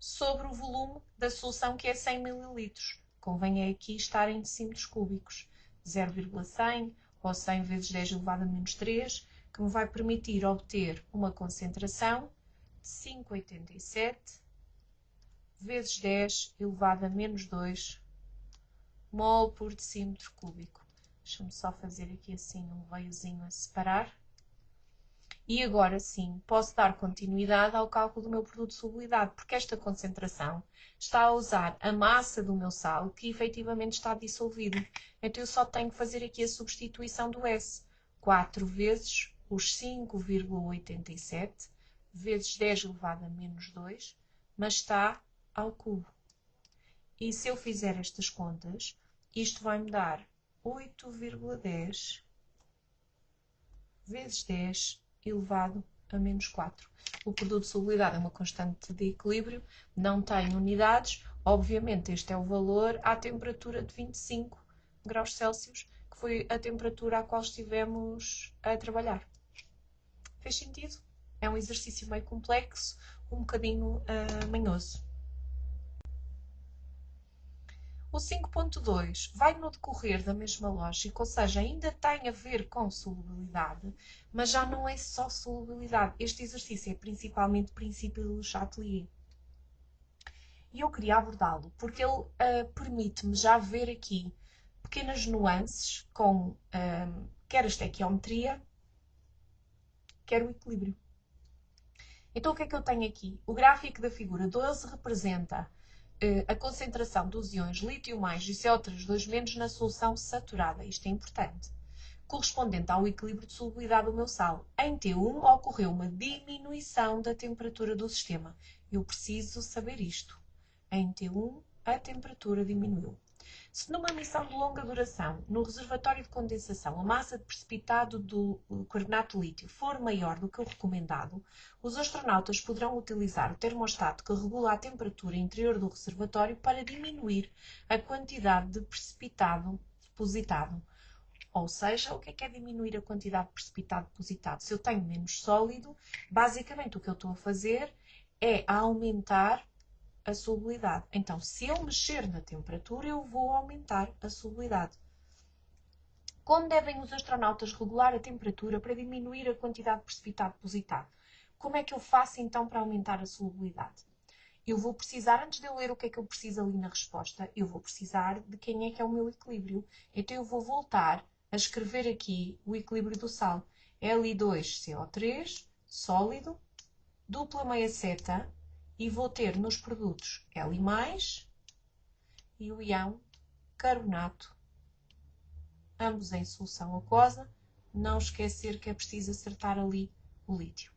sobre o volume da solução, que é 100 ml. Convém aqui estar em decímetros cúbicos. 0,100 ou 100 vezes 10 elevado a menos 3, que me vai permitir obter uma concentração de 5,87 vezes 10 elevado a menos 2 mol por decímetro cúbico. Deixa-me só fazer aqui assim um veiozinho a separar. E agora sim, posso dar continuidade ao cálculo do meu produto de solubilidade, porque esta concentração está a usar a massa do meu sal, que efetivamente está dissolvido. Então eu só tenho que fazer aqui a substituição do S. 4 vezes os 5,87 vezes 10 elevado a menos 2, mas está ao cubo. E se eu fizer estas contas, isto vai-me dar 8,10 vezes 10 elevado a menos 4. O produto de solubilidade é uma constante de equilíbrio, não tem unidades. Obviamente, este é o valor à temperatura de 25 graus Celsius, que foi a temperatura à qual estivemos a trabalhar. Fez sentido? É um exercício meio complexo, um bocadinho manhoso. O 5.2 vai no decorrer da mesma lógica, ou seja, ainda tem a ver com solubilidade, mas já não é só solubilidade. Este exercício é principalmente princípio do Chatelier. E eu queria abordá-lo porque ele permite-me já ver aqui pequenas nuances com quer a estequiometria, quer o equilíbrio. Então o que é que eu tenho aqui? O gráfico da figura 12 representa a concentração dos íons lítio mais e CO2- na solução saturada. Isto é importante. Correspondente ao equilíbrio de solubilidade do meu sal. Em T1 ocorreu uma diminuição da temperatura do sistema. Eu preciso saber isto. Em T1 a temperatura diminuiu. Se numa missão de longa duração, no reservatório de condensação, a massa de precipitado do carbonato de lítio for maior do que o recomendado, os astronautas poderão utilizar o termostato que regula a temperatura interior do reservatório para diminuir a quantidade de precipitado depositado. Ou seja, o que é diminuir a quantidade de precipitado depositado? Se eu tenho menos sólido, basicamente o que eu estou a fazer é aumentar a solubilidade. Então, se eu mexer na temperatura, eu vou aumentar a solubilidade. Como devem os astronautas regular a temperatura para diminuir a quantidade de precipitado depositado? Como é que eu faço então para aumentar a solubilidade? Eu vou precisar, antes de eu ler o que é que eu preciso ali na resposta, eu vou precisar de quem é que é o meu equilíbrio. Então eu vou voltar a escrever aqui o equilíbrio do sal. Li2CO3, sólido, dupla meia seta, e vou ter nos produtos Li+, e o íon carbonato, ambos em solução aquosa. Não esquecer que é preciso acertar ali o lítio.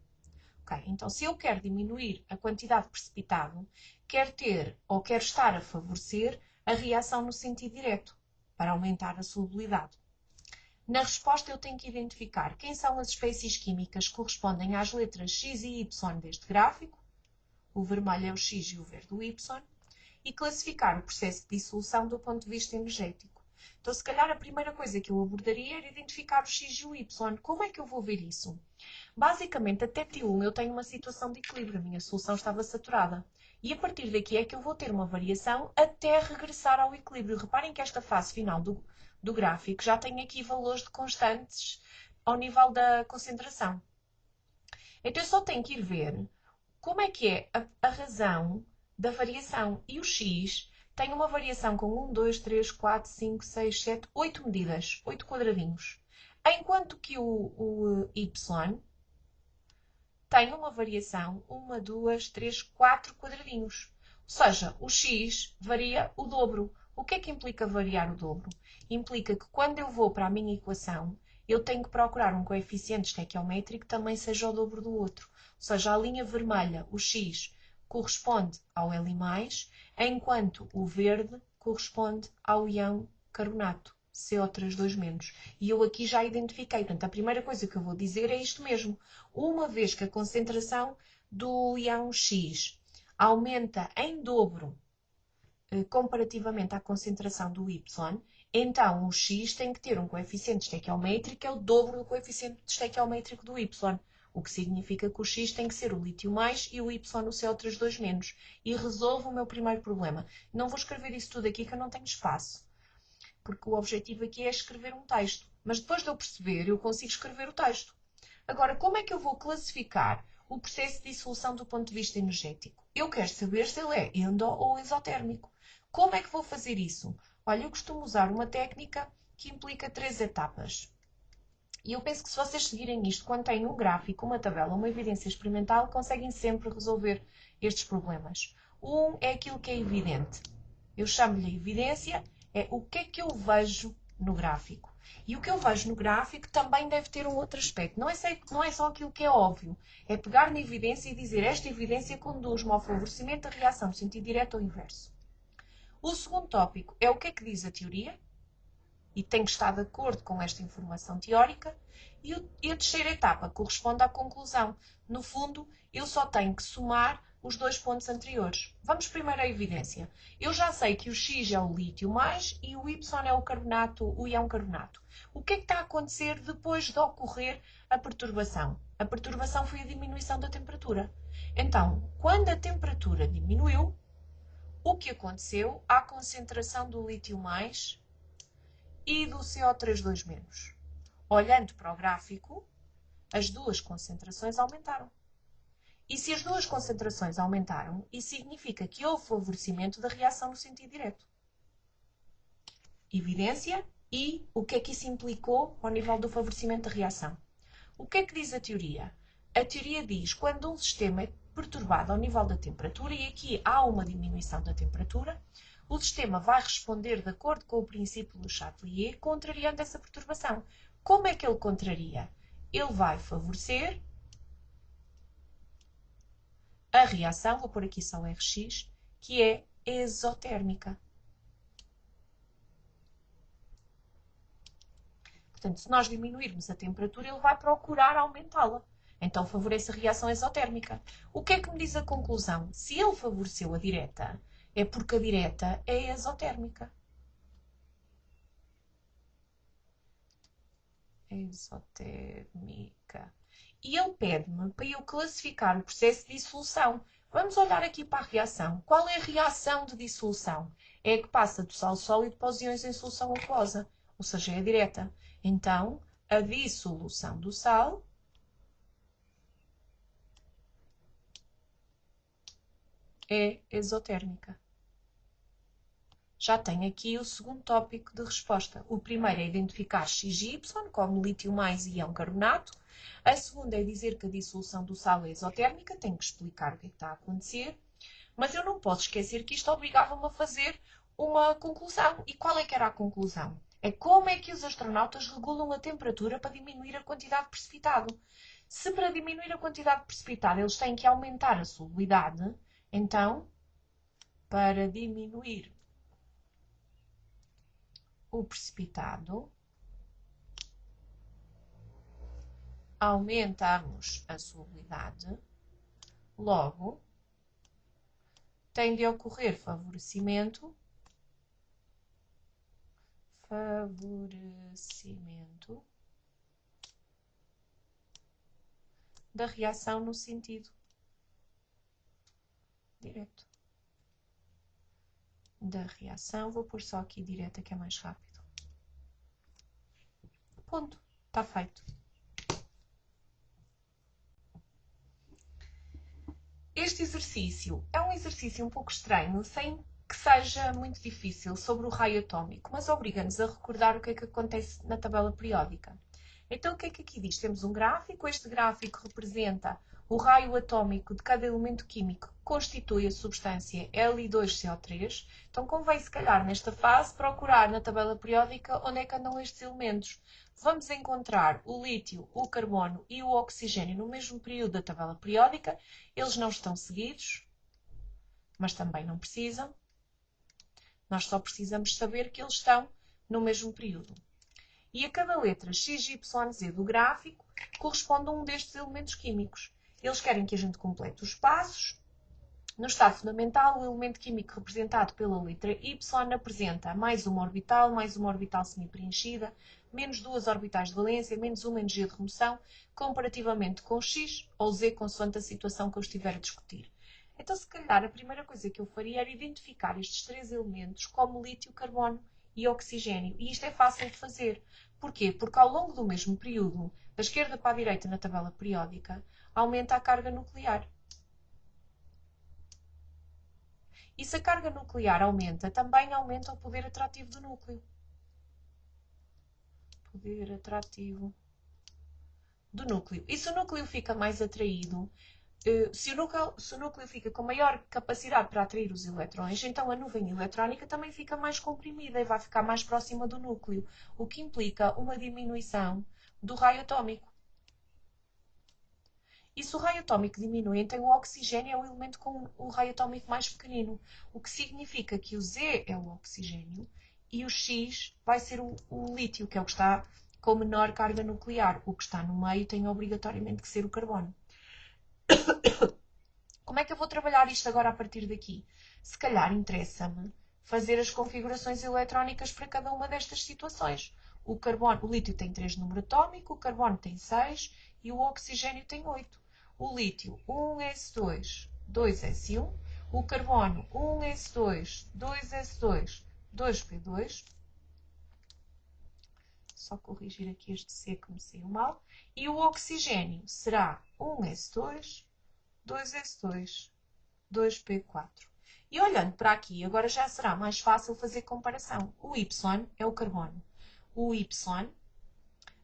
Okay, então, se eu quero diminuir a quantidade de precipitado, quero ter ou quero estar a favorecer a reação no sentido direto, para aumentar a solubilidade. Na resposta, eu tenho que identificar quem são as espécies químicas que correspondem às letras X e Y deste gráfico. O vermelho é o X e o verde o Y, e classificar o processo de dissolução do ponto de vista energético. Então, se calhar, a primeira coisa que eu abordaria era identificar o X e o Y. Como é que eu vou ver isso? Basicamente, até T1 eu tenho uma situação de equilíbrio, a minha solução estava saturada. E a partir daqui é que eu vou ter uma variação até regressar ao equilíbrio. Reparem que esta fase final do gráfico já tem aqui valores de constantes ao nível da concentração. Então, eu só tenho que ir ver como é que é a razão da variação. E o X tem uma variação com 1, 2, 3, 4, 5, 6, 7, 8 medidas, 8 quadradinhos. Enquanto que o Y tem uma variação, 1, 2, 3, 4 quadradinhos. Ou seja, o X varia o dobro. O que é que implica variar o dobro? Implica que quando eu vou para a minha equação, eu tenho que procurar um coeficiente estequiométrico que também seja o dobro do outro. Ou seja, a linha vermelha, o X, corresponde ao Li+, enquanto o verde corresponde ao íon carbonato, CO2-. E eu aqui já identifiquei. Portanto, a primeira coisa que eu vou dizer é isto mesmo. Uma vez que a concentração do íon X aumenta em dobro comparativamente à concentração do Y, então o X tem que ter um coeficiente estequiométrico que é o dobro do coeficiente estequiométrico do Y. o que significa que o X tem que ser o lítio mais e o Y o CO2 menos. E resolvo o meu primeiro problema. Não vou escrever isso tudo aqui que eu não tenho espaço, porque o objetivo aqui é escrever um texto. Mas depois de eu perceber, eu consigo escrever o texto. Agora, como é que eu vou classificar o processo de dissolução do ponto de vista energético? Eu quero saber se ele é endo ou exotérmico. Como é que vou fazer isso? Olha, eu costumo usar uma técnica que implica 3 etapas. E eu penso que se vocês seguirem isto, quando têm um gráfico, uma tabela, uma evidência experimental, conseguem sempre resolver estes problemas. Um é aquilo que é evidente. Eu chamo-lhe evidência, é o que é que eu vejo no gráfico. E o que eu vejo no gráfico também deve ter um outro aspecto. Não é só aquilo que é óbvio. É pegar na evidência e dizer esta evidência conduz-me ao favorecimento da reação no sentido direto ou inverso. O segundo tópico é o que é que diz a teoria, e tem que estar de acordo com esta informação teórica. E a terceira etapa corresponde à conclusão. No fundo, eu só tenho que somar os 2 pontos anteriores. Vamos primeiro à evidência. Eu já sei que o X é o lítio mais e o Y é o carbonato, o íon carbonato. O que é que está a acontecer depois de ocorrer a perturbação? A perturbação foi a diminuição da temperatura. Então, quando a temperatura diminuiu, o que aconteceu? A concentração do lítio mais e do CO2-. Olhando para o gráfico, as duas concentrações aumentaram. E se as duas concentrações aumentaram, isso significa que houve favorecimento da reação no sentido direto. Evidência e o que é que isso implicou ao nível do favorecimento da reação. O que é que diz a teoria? A teoria diz que quando um sistema é perturbado ao nível da temperatura, e aqui há uma diminuição da temperatura, o sistema vai responder de acordo com o princípio do Chatelier, contrariando essa perturbação. Como é que ele contraria? Ele vai favorecer a reação, vou pôr aqui só o Rx, que é exotérmica. Portanto, se nós diminuirmos a temperatura, ele vai procurar aumentá-la. Então favorece a reação exotérmica. O que é que me diz a conclusão? Se ele favoreceu a direta, é porque a direta é exotérmica. Exotérmica. E ele pede-me para eu classificar o processo de dissolução. Vamos olhar aqui para a reação. Qual é a reação de dissolução? É a que passa do sal sólido para os íons em solução aquosa, ou seja, é a direta. Então, a dissolução do sal é exotérmica. Já tenho aqui o segundo tópico de resposta. O primeiro é identificar X e Y como lítio mais e íon carbonato. A segunda é dizer que a dissolução do sal é exotérmica. Tenho que explicar o que é que está a acontecer. Mas eu não posso esquecer que isto obrigava-me a fazer uma conclusão. E qual é que era a conclusão? É como é que os astronautas regulam a temperatura para diminuir a quantidade de precipitado. Se para diminuir a quantidade de precipitado eles têm que aumentar a solubilidade, então, para diminuir o precipitado, aumentamos a solubilidade, logo tem de ocorrer favorecimento da reação no sentido direto. Da reação, vou pôr só aqui direta que é mais rápido. Ponto, está feito. Este exercício é um exercício um pouco estranho, sem que seja muito difícil, sobre o raio atómico, mas obriga-nos a recordar o que é que acontece na tabela periódica. Então, o que é que aqui diz? Temos um gráfico, este gráfico representa o raio atómico de cada elemento químico que constitui a substância Li2CO3. Então, convém, se calhar, nesta fase, procurar na tabela periódica onde é que andam estes elementos. Vamos encontrar o lítio, o carbono e o oxigênio no mesmo período da tabela periódica. Eles não estão seguidos, mas também não precisam. Nós só precisamos saber que eles estão no mesmo período. E a cada letra X, Y, Z do gráfico corresponde a um destes elementos químicos. Eles querem que a gente complete os passos. No estado fundamental, o elemento químico representado pela letra Y apresenta mais uma orbital semi-preenchida, menos 2 orbitais de valência, menos uma energia de remoção, comparativamente com X ou Z, consoante a situação que eu estiver a discutir. Então, se calhar, a primeira coisa que eu faria era identificar estes 3 elementos como lítio, carbono e oxigênio. E isto é fácil de fazer. Porquê? Porque ao longo do mesmo período, da esquerda para a direita na tabela periódica, aumenta a carga nuclear. E se a carga nuclear aumenta, também aumenta o poder atrativo do núcleo. Poder atrativo do núcleo. E se o núcleo fica mais atraído, se o núcleo fica com maior capacidade para atrair os eletrões, então a nuvem eletrónica também fica mais comprimida e vai ficar mais próxima do núcleo, o que implica uma diminuição do raio atómico. E se o raio atómico diminui, então o oxigênio é o elemento com o raio atómico mais pequenino, o que significa que o Z é o oxigênio e o X vai ser o lítio, que é o que está com menor carga nuclear. O que está no meio tem obrigatoriamente que ser o carbono. Como é que eu vou trabalhar isto agora a partir daqui? Se calhar interessa-me fazer as configurações eletrónicas para cada uma destas situações. O lítio tem 3 número atómico, o carbono tem 6 e o oxigênio tem 8. O lítio 1s2, 2s1. O carbono 1s2, 2s2, 2p2. Só corrigir aqui este C que me saiu mal. E o oxigênio será 1s2, 2s2, 2p4. E olhando para aqui, agora já será mais fácil fazer comparação. O Y é o carbono. O Y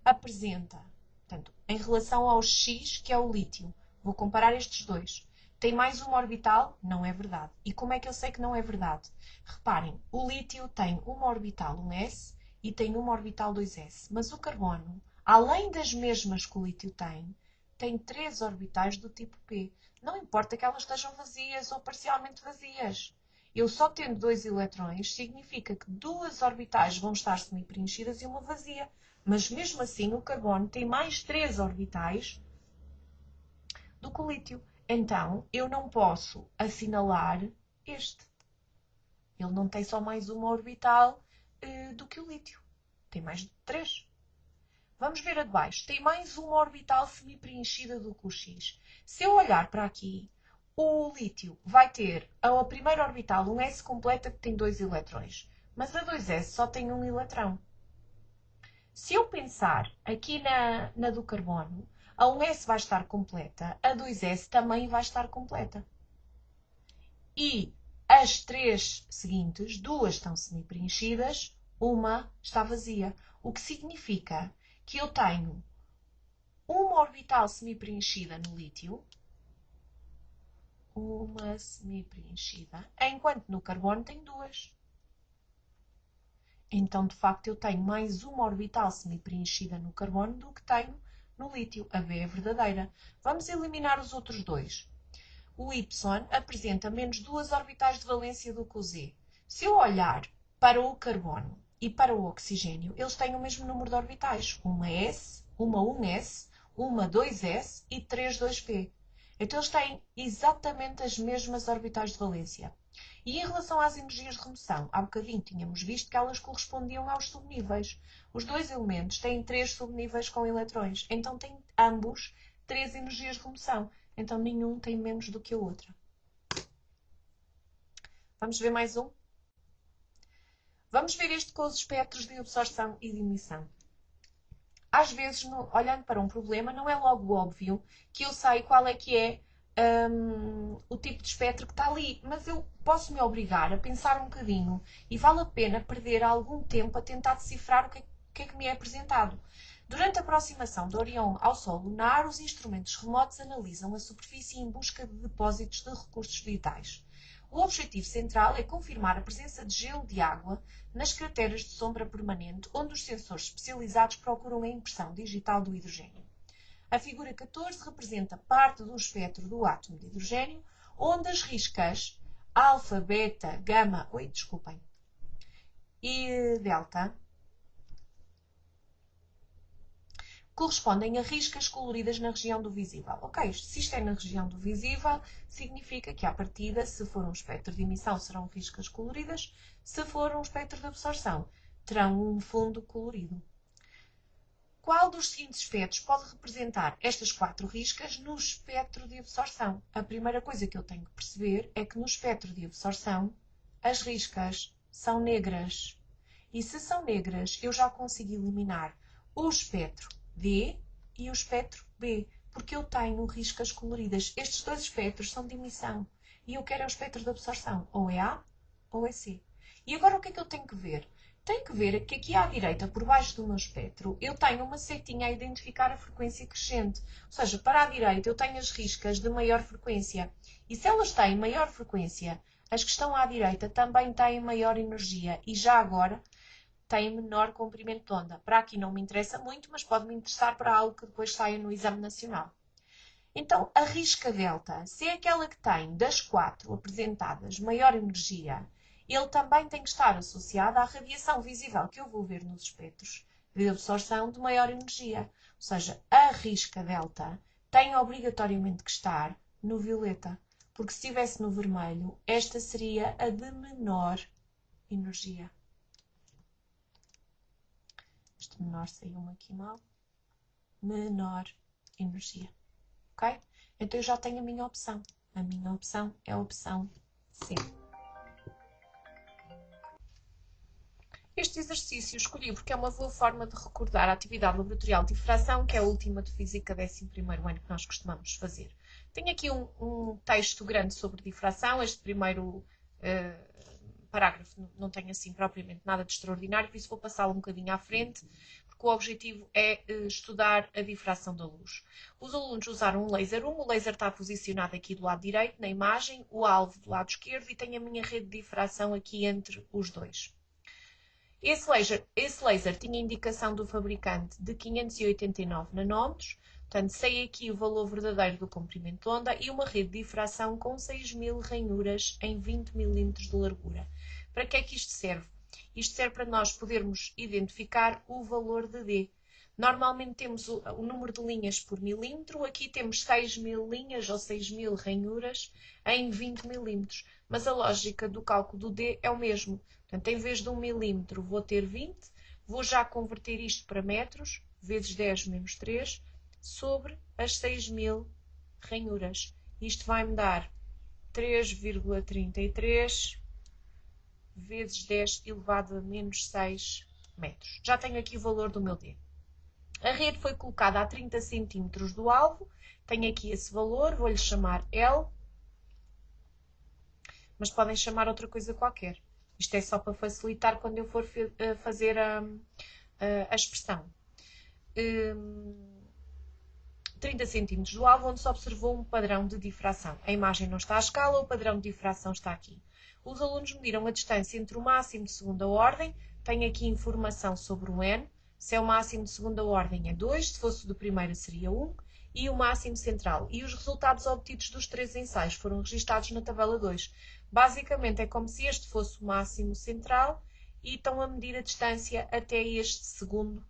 apresenta, portanto, em relação ao X, que é o lítio. Vou comparar estes dois. Tem mais uma orbital? Não é verdade. E como é que eu sei que não é verdade? Reparem, o lítio tem uma orbital 1s e tem uma orbital 2s. Mas o carbono, além das mesmas que o lítio tem 3 orbitais do tipo P. Não importa que elas estejam vazias ou parcialmente vazias. Eu só tendo 2 eletrões significa que 2 orbitais vão estar semi-preenchidas e uma vazia. Mas mesmo assim o carbono tem mais 3 orbitais do que o lítio. Então eu não posso assinalar este. Ele não tem só mais uma orbital do que o lítio. Tem mais de 3. Vamos ver a de baixo. Tem mais uma orbital semi-preenchida do que o X. Se eu olhar para aqui, o lítio vai ter a primeira orbital, um S completa, que tem 2 eletrões. Mas a 2S só tem um eletrão. Se eu pensar aqui na do carbono, a 1S vai estar completa, a 2S também vai estar completa. E as 3 seguintes, 2 estão semi-preenchidas, uma está vazia. O que significa que eu tenho uma orbital semi-preenchida no lítio, uma semi-preenchida, enquanto no carbono tem 2. Então, de facto, eu tenho mais uma orbital semi-preenchida no carbono do que tenho no lítio. A B é verdadeira. Vamos eliminar os outros dois. O Y apresenta menos 2 orbitais de valência do que o Z. Se eu olhar para o carbono e para o oxigênio, eles têm o mesmo número de orbitais. Uma S, uma 1S, uma 2S e 3 2P. Então, eles têm exatamente as mesmas orbitais de valência. E em relação às energias de remoção, há bocadinho tínhamos visto que elas correspondiam aos subníveis. Os dois elementos têm 3 subníveis com eletrões, então têm ambos 3 energias de remoção. Então nenhum tem menos do que o outro. Vamos ver mais um? Vamos ver este com os espectros de absorção e de emissão. Às vezes, olhando para um problema, não é logo óbvio que eu sei qual é que é o tipo de espectro que está ali, mas eu posso me obrigar a pensar um bocadinho e vale a pena perder algum tempo a tentar decifrar o que é que me é apresentado. Durante a aproximação de Orion ao Sol lunar, os instrumentos remotos analisam a superfície em busca de depósitos de recursos vitais. O objetivo central é confirmar a presença de gelo de água nas crateras de sombra permanente, onde os sensores especializados procuram a impressão digital do hidrogênio. A figura 14 representa parte do espectro do átomo de hidrogênio, onde as riscas alfa, beta, gama, e delta correspondem a riscas coloridas na região do visível. Ok, se isto é na região do visível, significa que à partida, se for um espectro de emissão, serão riscas coloridas, se for um espectro de absorção, terão um fundo colorido. Qual dos seguintes espectros pode representar estas 4 riscas no espectro de absorção? A primeira coisa que eu tenho que perceber é que no espectro de absorção as riscas são negras. E se são negras, eu já consigo eliminar o espectro D e o espectro B, porque eu tenho riscas coloridas. Estes dois espectros são de emissão e eu quero o espectro de absorção, ou é A ou é C. E agora o que é que eu tenho que ver? Tenho que ver que aqui à direita, por baixo do meu espectro, eu tenho uma setinha a identificar a frequência crescente. Ou seja, para a direita eu tenho as riscas de maior frequência. E se elas têm maior frequência, as que estão à direita também têm maior energia e já agora têm menor comprimento de onda. Para aqui não me interessa muito, mas pode me interessar para algo que depois saia no exame nacional. Então, a risca delta, se é aquela que tem das 4 apresentadas maior energia, ele também tem que estar associado à radiação visível que eu vou ver nos espectros de absorção de maior energia. Ou seja, a risca delta tem obrigatoriamente que estar no violeta, porque se estivesse no vermelho, esta seria a de menor energia. Este menor saiu-me aqui mal. Menor energia. Ok? Então eu já tenho a minha opção. A minha opção é a opção C. Este exercício escolhi porque é uma boa forma de recordar a atividade laboratorial de difração, que é a última de Física 11º ano que nós costumamos fazer. Tenho aqui um texto grande sobre difração. Este primeiro parágrafo não tem assim propriamente nada de extraordinário, por isso vou passá-lo um bocadinho à frente, porque o objetivo é estudar a difração da luz. Os alunos usaram um laser 1, o laser está posicionado aqui do lado direito na imagem, o alvo do lado esquerdo e tenho a minha rede de difração aqui entre os dois. Esse laser tinha indicação do fabricante de 589 nanómetros, portanto sei aqui o valor verdadeiro do comprimento de onda e uma rede de difração com 6.000 ranhuras em 20 mm de largura. Para que é que isto serve? Isto serve para nós podermos identificar o valor de D. Normalmente temos o número de linhas por milímetro, aqui temos 6.000 linhas ou 6.000 ranhuras em 20 milímetros, mas a lógica do cálculo do D é o mesmo. Portanto, em vez de 1 milímetro vou ter 20, vou já converter isto para metros, vezes 10 menos 3, sobre as 6.000 ranhuras. Isto vai-me dar 3,33 vezes 10 elevado a menos 6 metros. Já tenho aqui o valor do meu D. A rede foi colocada a 30 cm do alvo. Tenho aqui esse valor, vou-lhe chamar L, mas podem chamar outra coisa qualquer. Isto é só para facilitar quando eu for fazer a expressão. 30 cm do alvo, onde se observou um padrão de difração. A imagem não está à escala, o padrão de difração está aqui. Os alunos mediram a distância entre o máximo de segunda ordem. Tenho aqui informação sobre o N. Se é o máximo de segunda ordem é 2, se fosse o de primeira seria 1, e o máximo central. E os resultados obtidos dos 3 ensaios foram registados na tabela 2. Basicamente é como se este fosse o máximo central e estão a medir a distância até este segundo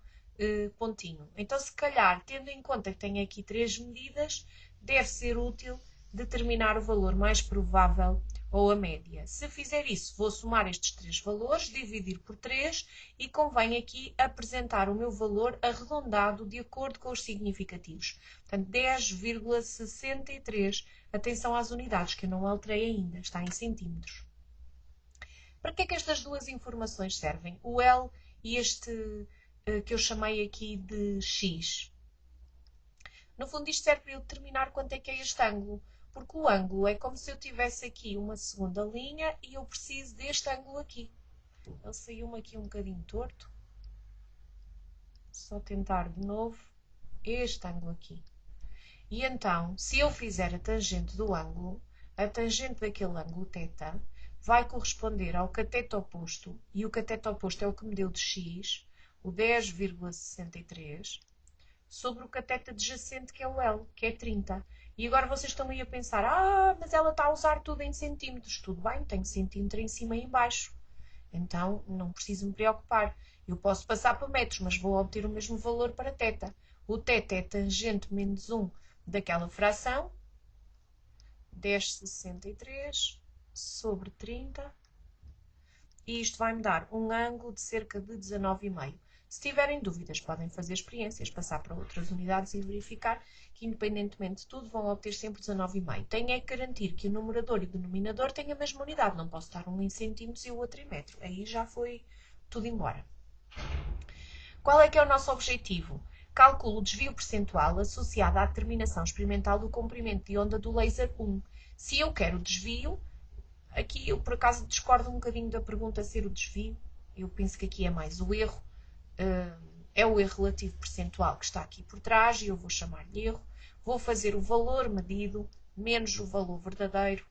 pontinho. Então, se calhar, tendo em conta que tenho aqui 3 medidas, deve ser útil determinar o valor mais provável ou a média. Se fizer isso, vou somar estes 3 valores, dividir por 3 e convém aqui apresentar o meu valor arredondado de acordo com os significativos. Portanto, 10,63. Atenção às unidades, que eu não alterei ainda, está em centímetros. Para que é que estas duas informações servem? O L e este que eu chamei aqui de X. No fundo, isto serve para eu determinar quanto é que é este ângulo, porque o ângulo é como se eu tivesse aqui uma segunda linha e eu preciso deste ângulo aqui. Ele saiu-me aqui um bocadinho torto. Só tentar de novo este ângulo aqui. E então, se eu fizer a tangente do ângulo, a tangente daquele ângulo θ vai corresponder ao cateto oposto, e o cateto oposto é o que me deu de x, o 10,63, sobre o cateto adjacente, que é o L, que é 30. E agora vocês estão aí a pensar, mas ela está a usar tudo em centímetros. Tudo bem, tenho centímetro em cima e em baixo. Então, não preciso me preocupar. Eu posso passar para metros, mas vou obter o mesmo valor para θ. O θ é tangente menos 1 daquela fração, 10,63 sobre 30, e isto vai-me dar um ângulo de cerca de 19,5. Se tiverem dúvidas, podem fazer experiências, passar para outras unidades e verificar que, independentemente de tudo, vão obter sempre 19,5. Tem é que garantir que o numerador e o denominador têm a mesma unidade. Não posso dar um em centímetros e o outro em metro. Aí já foi tudo embora. Qual é que é o nosso objetivo? Calculo o desvio percentual associado à determinação experimental do comprimento de onda do laser 1. Se eu quero o desvio, aqui eu por acaso discordo um bocadinho da pergunta ser o desvio. Eu penso que aqui é mais o erro. É o erro relativo percentual que está aqui por trás e eu vou chamar-lhe erro. Vou fazer o valor medido menos o valor verdadeiro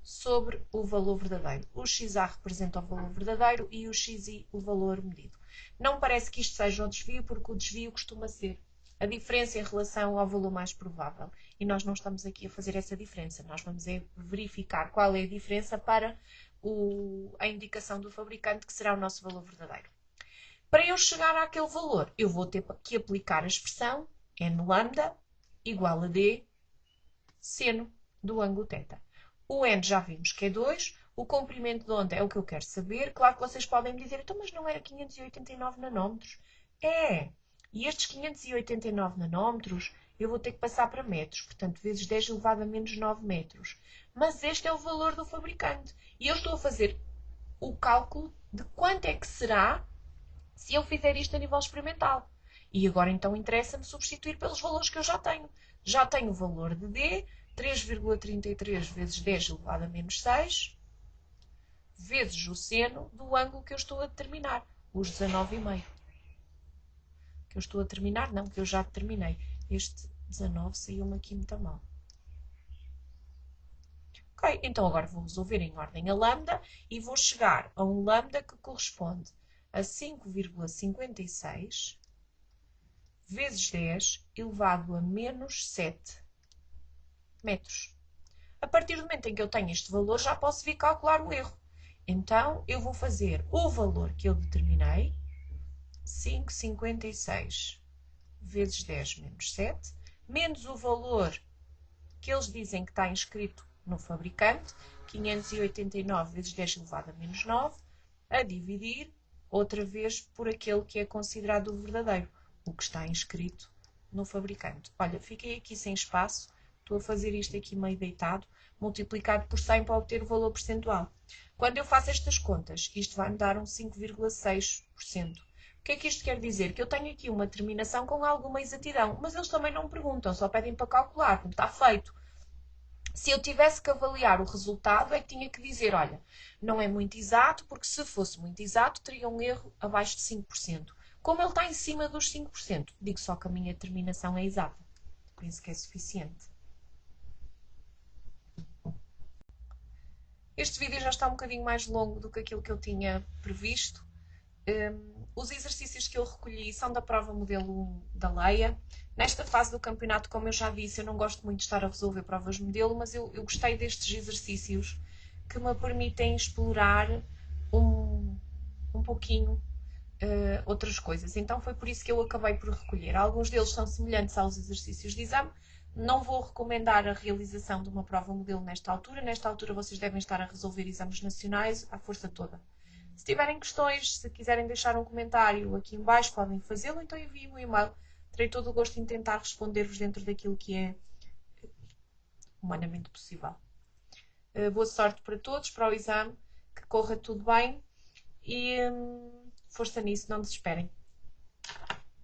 sobre o valor verdadeiro. O XA representa o valor verdadeiro e o XI o valor medido. Não parece que isto seja o desvio, porque o desvio costuma ser a diferença em relação ao valor mais provável. E nós não estamos aqui a fazer essa diferença. Nós vamos verificar qual é a diferença para a indicação do fabricante, que será o nosso valor verdadeiro. Para eu chegar àquele valor, eu vou ter que aplicar a expressão n lambda igual a d seno do ângulo θ. O n já vimos que é 2, o comprimento de onda é o que eu quero saber. Claro que vocês podem me dizer, então, mas não era 589 nanómetros? É, e estes 589 nanómetros eu vou ter que passar para metros, portanto, vezes 10 elevado a menos 9 metros. Mas este é o valor do fabricante. E eu estou a fazer o cálculo de quanto é que será se eu fizer isto a nível experimental. E agora então interessa-me substituir pelos valores que eu já tenho. Já tenho o valor de D, 3,33 vezes 10 elevado a menos 6, vezes o seno do ângulo que eu estou a determinar, os 19,5. Que eu estou a determinar? Não, que eu já determinei. Este 19 saiu-me aqui muito mal. Ok, então agora vou resolver em ordem a lambda e vou chegar a um lambda que corresponde a 5,56 vezes 10 elevado a menos 7 metros. A partir do momento em que eu tenho este valor, já posso vir calcular o erro. Então, eu vou fazer o valor que eu determinei, 5,56 vezes 10 menos 7, menos o valor que eles dizem que está inscrito no fabricante, 589 vezes 10 elevado a menos 9, a dividir outra vez por aquele que é considerado o verdadeiro, o que está inscrito no fabricante. Olha, fiquei aqui sem espaço, estou a fazer isto aqui meio deitado, multiplicado por 100 para obter o valor percentual. Quando eu faço estas contas, isto vai-me dar um 5,6%. O que é que isto quer dizer? Que eu tenho aqui uma terminação com alguma exatidão, mas eles também não perguntam, só pedem para calcular, como está feito. Se eu tivesse que avaliar o resultado, é que tinha que dizer, olha, não é muito exato, porque se fosse muito exato, teria um erro abaixo de 5%. Como ele está em cima dos 5%, digo só que a minha terminação é exata. Penso que é suficiente. Este vídeo já está um bocadinho mais longo do que aquilo que eu tinha previsto. Os exercícios que eu recolhi são da prova modelo 1 da Leia. Nesta fase do campeonato, como eu já disse, eu não gosto muito de estar a resolver provas modelo, mas eu gostei destes exercícios que me permitem explorar um pouquinho outras coisas. Então foi por isso que eu acabei por recolher. Alguns deles são semelhantes aos exercícios de exame. Não vou recomendar a realização de uma prova modelo nesta altura. Nesta altura vocês devem estar a resolver exames nacionais à força toda. Se tiverem questões, se quiserem deixar um comentário aqui em baixo, podem fazê-lo, então enviem-me um e-mail. Terei todo o gosto em tentar responder-vos dentro daquilo que é humanamente possível. Boa sorte para todos, para o exame, que corra tudo bem e força nisso, não desesperem.